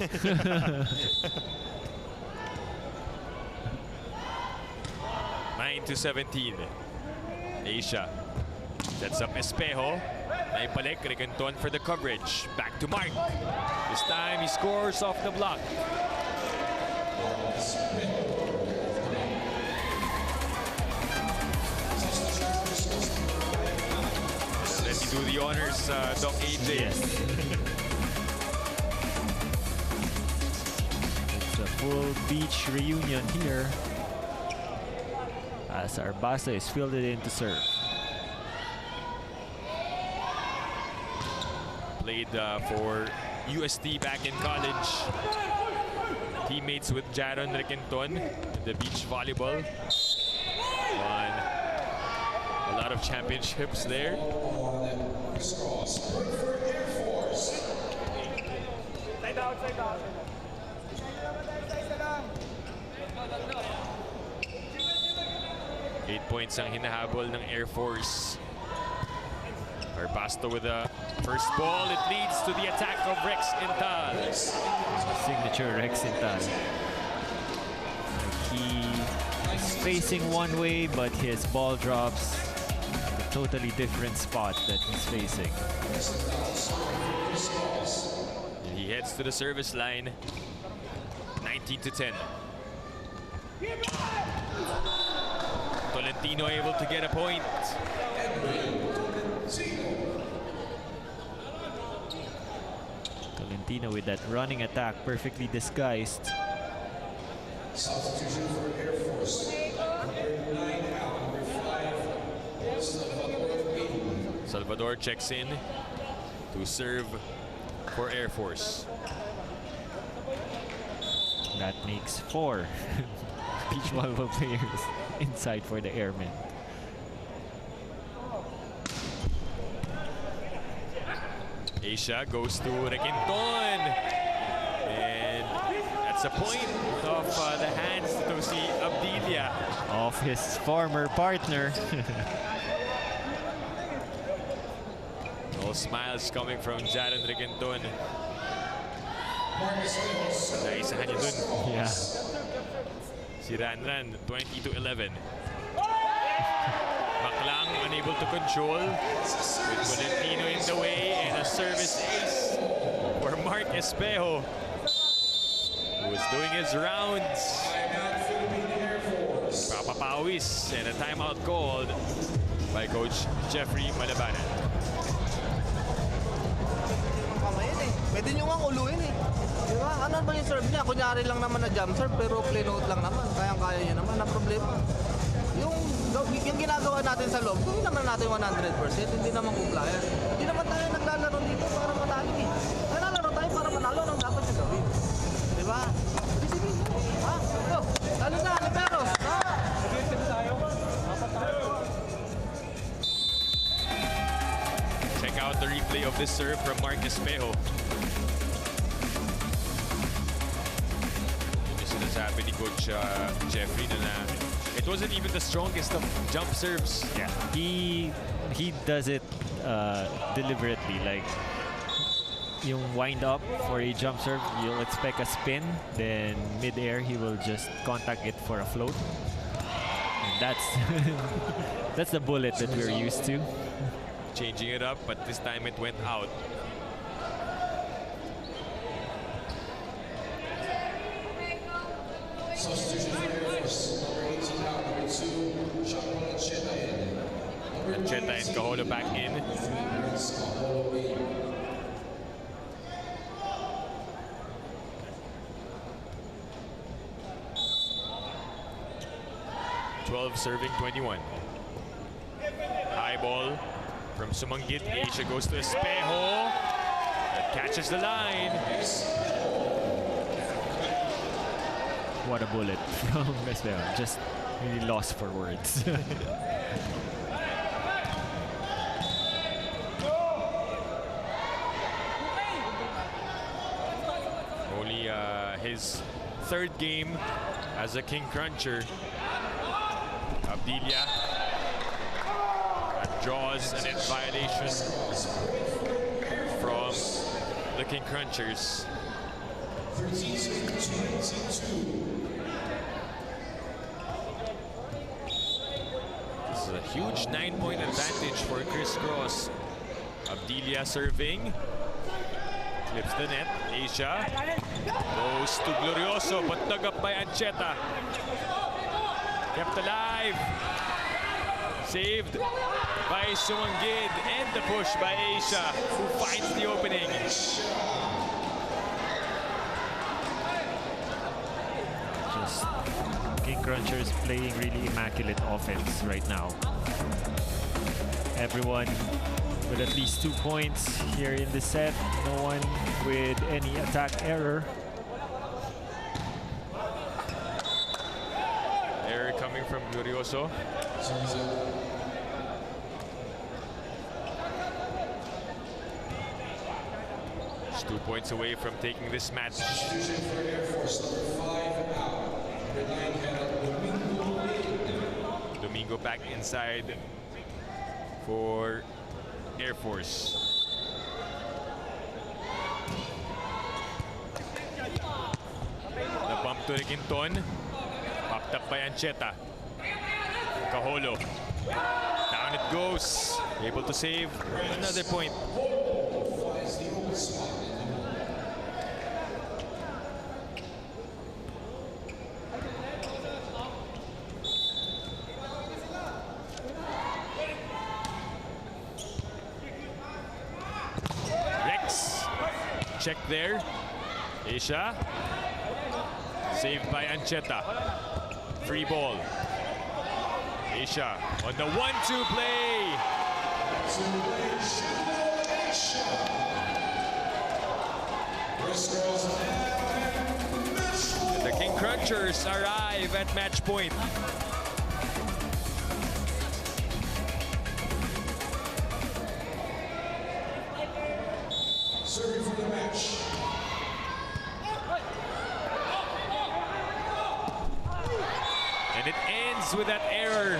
9-17. Asia sets up Espejo. Naipalik, Recanton for the coverage. Back to Mark. This time he scores off the block. Let me do the honors, Doc AJ. Yes. It's a full beach reunion here, as Arbasa is fielded in to serve. Play played for UST back in college. Teammates with Jaron Requinton in the beach volleyball. Won a lot of championships there. Criss Cross, Philippine Air Force. 8 points ang hinahabol ng Air Force. Barbasto with the first ball. It leads to the attack of Rex Intal. Signature Rex Intal. He is facing one way, but his ball drops a totally different spot that he's facing. He heads to the service line. 19-10. Tolentino able to get a point. Tolentino with that running attack perfectly disguised. Substitution for Air Force. Number 9 out, number 5. Salvador checks in to serve for Air Force. That makes 4 beach volleyball players inside for the Airmen. Asia goes to Requinton. And that's a point of the hands to si Abdilia. Of his former partner. All smiles coming from Jaron Requinton. Naisahan niya dun. Yeah. Si Ranran, 20-11. Maclang unable to control with Tolentino in the way and a service ace for Mark Espejo, who is doing his rounds. Papapawis and a timeout called by Coach Jeffrey Malabanan. Pwede nyo nga uluin eh. Di ba? Ano ba yung serve niya? Kunyari lang naman na jump serve pero play note lang naman. Kayang-kaya niya naman. Ang problema. Yung ginagawa natin sa loob, hindi naman natin 100%. Hindi naman compliant. Hindi naman tayo naglalaro dito para matalo eh. Naglalaro tayo para manalo ng dapat yung gawin. Di ba? Sige. Ha? Ito. Lalo na. Liberos. Ha? Check out the replay of this serve from Mark Espejo. Sabi ni Coach Jeffrey na it wasn't even the strongest of jump serves. Yeah, he does it deliberately. Like yung wind up for a jump serve, you'll expect a spin, then mid-air he will just contact it for a float. And that's that's the bullet that we're used to. Changing it up, but this time it went out. Substitution for Air Force. Number 18 out, number 2. Shotgun Ancheta in. Ancheta and Caholo back in. 12 serving 21. High ball from Sumanggit. Asia goes to Espejo. That catches the line. What a bullet from Espejo. Just really lost for words. Only his third game as a King Cruncher. Abdilia draws an in violation from the King Crunchers. 13-22. This is a huge 9-point advantage for Criss Cross. Abdilia serving. Clips the net. Asia goes to Glorioso, but dug up by Ancheta. Kept alive. Saved by Sumanggit, and the push by Asia, who finds the opening. Just King Crunchers playing really immaculate offense right now. Everyone with at least 2 points here in the set. No one with any attack error. Error coming from Glorioso. Just 2 points away from taking this match. Substitution for Air Force number 5 out. Red line handle Domingo. Domingo back inside for Air Force. The bump to Requinton. Popped up by Ancheta. Caholo. Down it goes. Able to save another point. Flies the old spot. Rex. Check there. Asia. Saved by Ancheta. Free ball. Asia on the 1-2 play. The King Crunchers arrive at match point. Serving for the match. And it ends with that error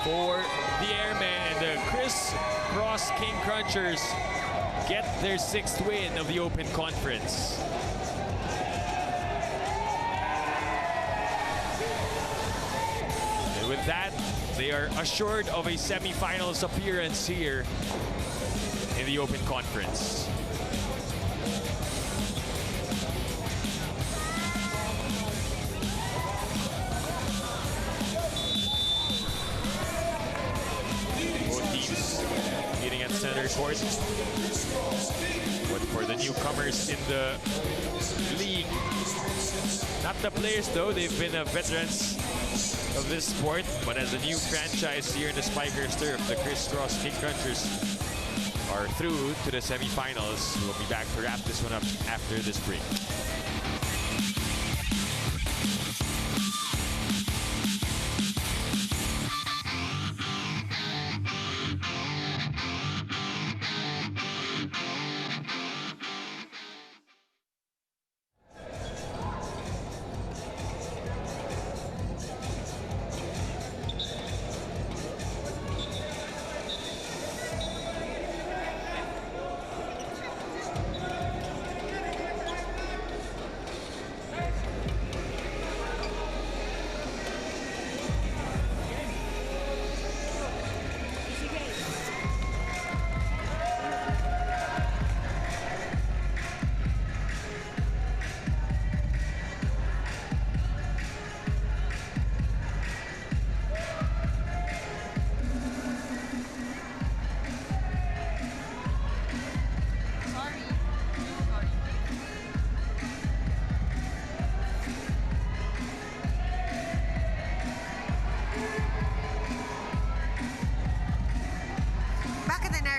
for the Airmen. And the Criss Cross King Crunchers get their 6th win of the Open Conference. And with that, they are assured of a semifinals appearance here in the Open Conference. Both teams meeting at center court. But for the newcomers in the league, not the players though, they've been veterans of this sport, but as a new franchise here in the Spikers turf, the Criss Cross King Crunchers are through to the semifinals. We'll be back to wrap this one up after this break.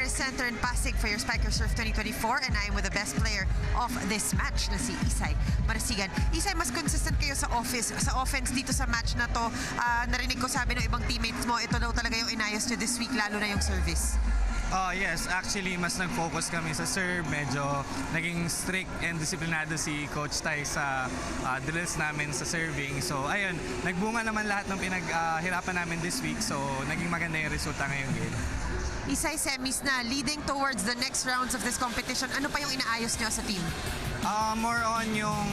Center in Pasig for your Spikers Surf 2024, and I am with the best player of this match na si Isay Marasigan. Isay, mas consistent kayo sa offense dito sa match na to. Narinig ko sabi ng ibang teammates mo, ito daw talaga yung inayos nyo this week, lalo na yung service. Yes, actually mas nag-focus kami sa serve, medyo naging strict and disiplinado si Coach Tay sa drills namin sa serving. So ayun, nagbunga naman lahat ng pinaghirapan namin this week, so naging maganda yung resulta ngayong game. Isay, semis na, leading towards the next rounds of this competition. Ano pa yung inaayos nyo sa team? More on yung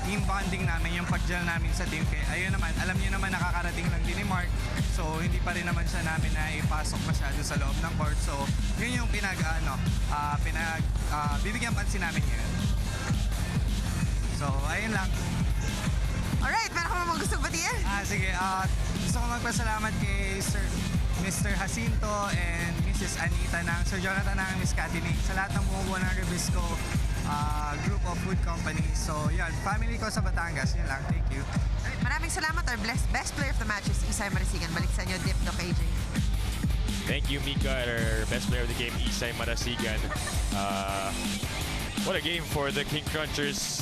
team bonding namin, yung pag-gel namin sa team. Kaya ayun naman, alam niyo naman nakakarating lang din ni Mark. So hindi pa rin naman siya namin na ipasok masyado sa loob ng court. So yun yung bibigyan pansin namin yun. So ayun lang. Alright, meron ka mga gustong batiin? Sige, gusto ko magpasalamat kay Mr. Jacinto and Mrs. Anita ng Sir Jonathan ng Miss Katining sa lahat ng bumubuo ng Ribisco group of food companies. So yan, family ko sa Batangas, yun lang. Thank you. Maraming salamat. Our best player of the match is Isay Marasigan. Balik sa inyo, Dip, Doc AJ. Thank you, Mika, our best player of the game, Isay Marasigan. What a game for the King Crunchers.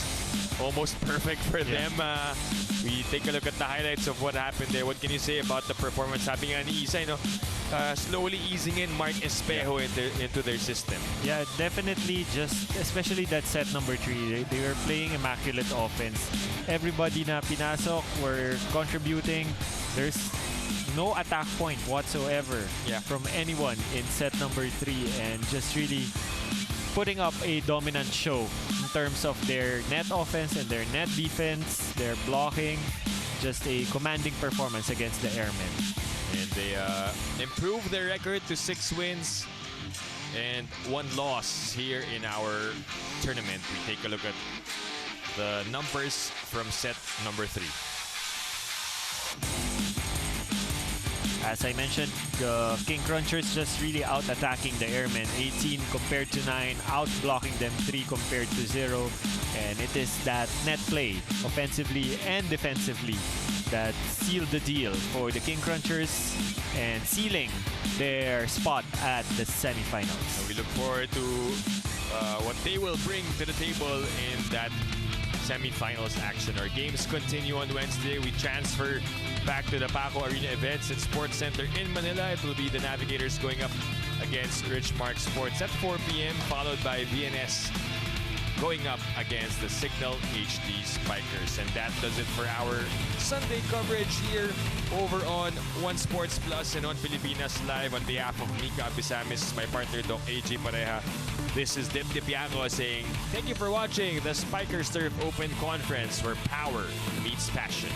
Almost perfect for them. We take a look at the highlights of what happened there. What can you say about the performance? Sabi nga ni Isay, no? Slowly easing in Mark Espejo into their system. Yeah, definitely. Just especially that set number 3, they were playing immaculate offense. Everybody na pinasok were contributing. There's no attack point whatsoever from anyone in set number 3, and just really putting up a dominant show in terms of their net offense and their net defense, their blocking. Just a commanding performance against the Airmen. And they improved their record to 6 wins and 1 loss here in our tournament. We take a look at the numbers from set number 3. As I mentioned, the King Crunchers just really out-attacking the Airmen. 18 compared to 9, out-blocking them 3 compared to 0. And it is that net play, offensively and defensively, that sealed the deal for the King Crunchers and sealing their spot at the semifinals. We look forward to what they will bring to the table in that semifinals action. Our games continue on Wednesday. We transfer back to the Paco Arena Events at Sports Center in Manila. It will be the Navigators going up against Richmark Sports at 4 p.m. followed by VNS going up against the Signal HD Spikers. And that does it for our Sunday coverage here over on One Sports Plus and on Pilipinas Live. On behalf of Mika Abisamis, my partner Doc AJ Pareja, this is Dip Dipiaco saying thank you for watching the Spikers Turf Open Conference, where power meets passion.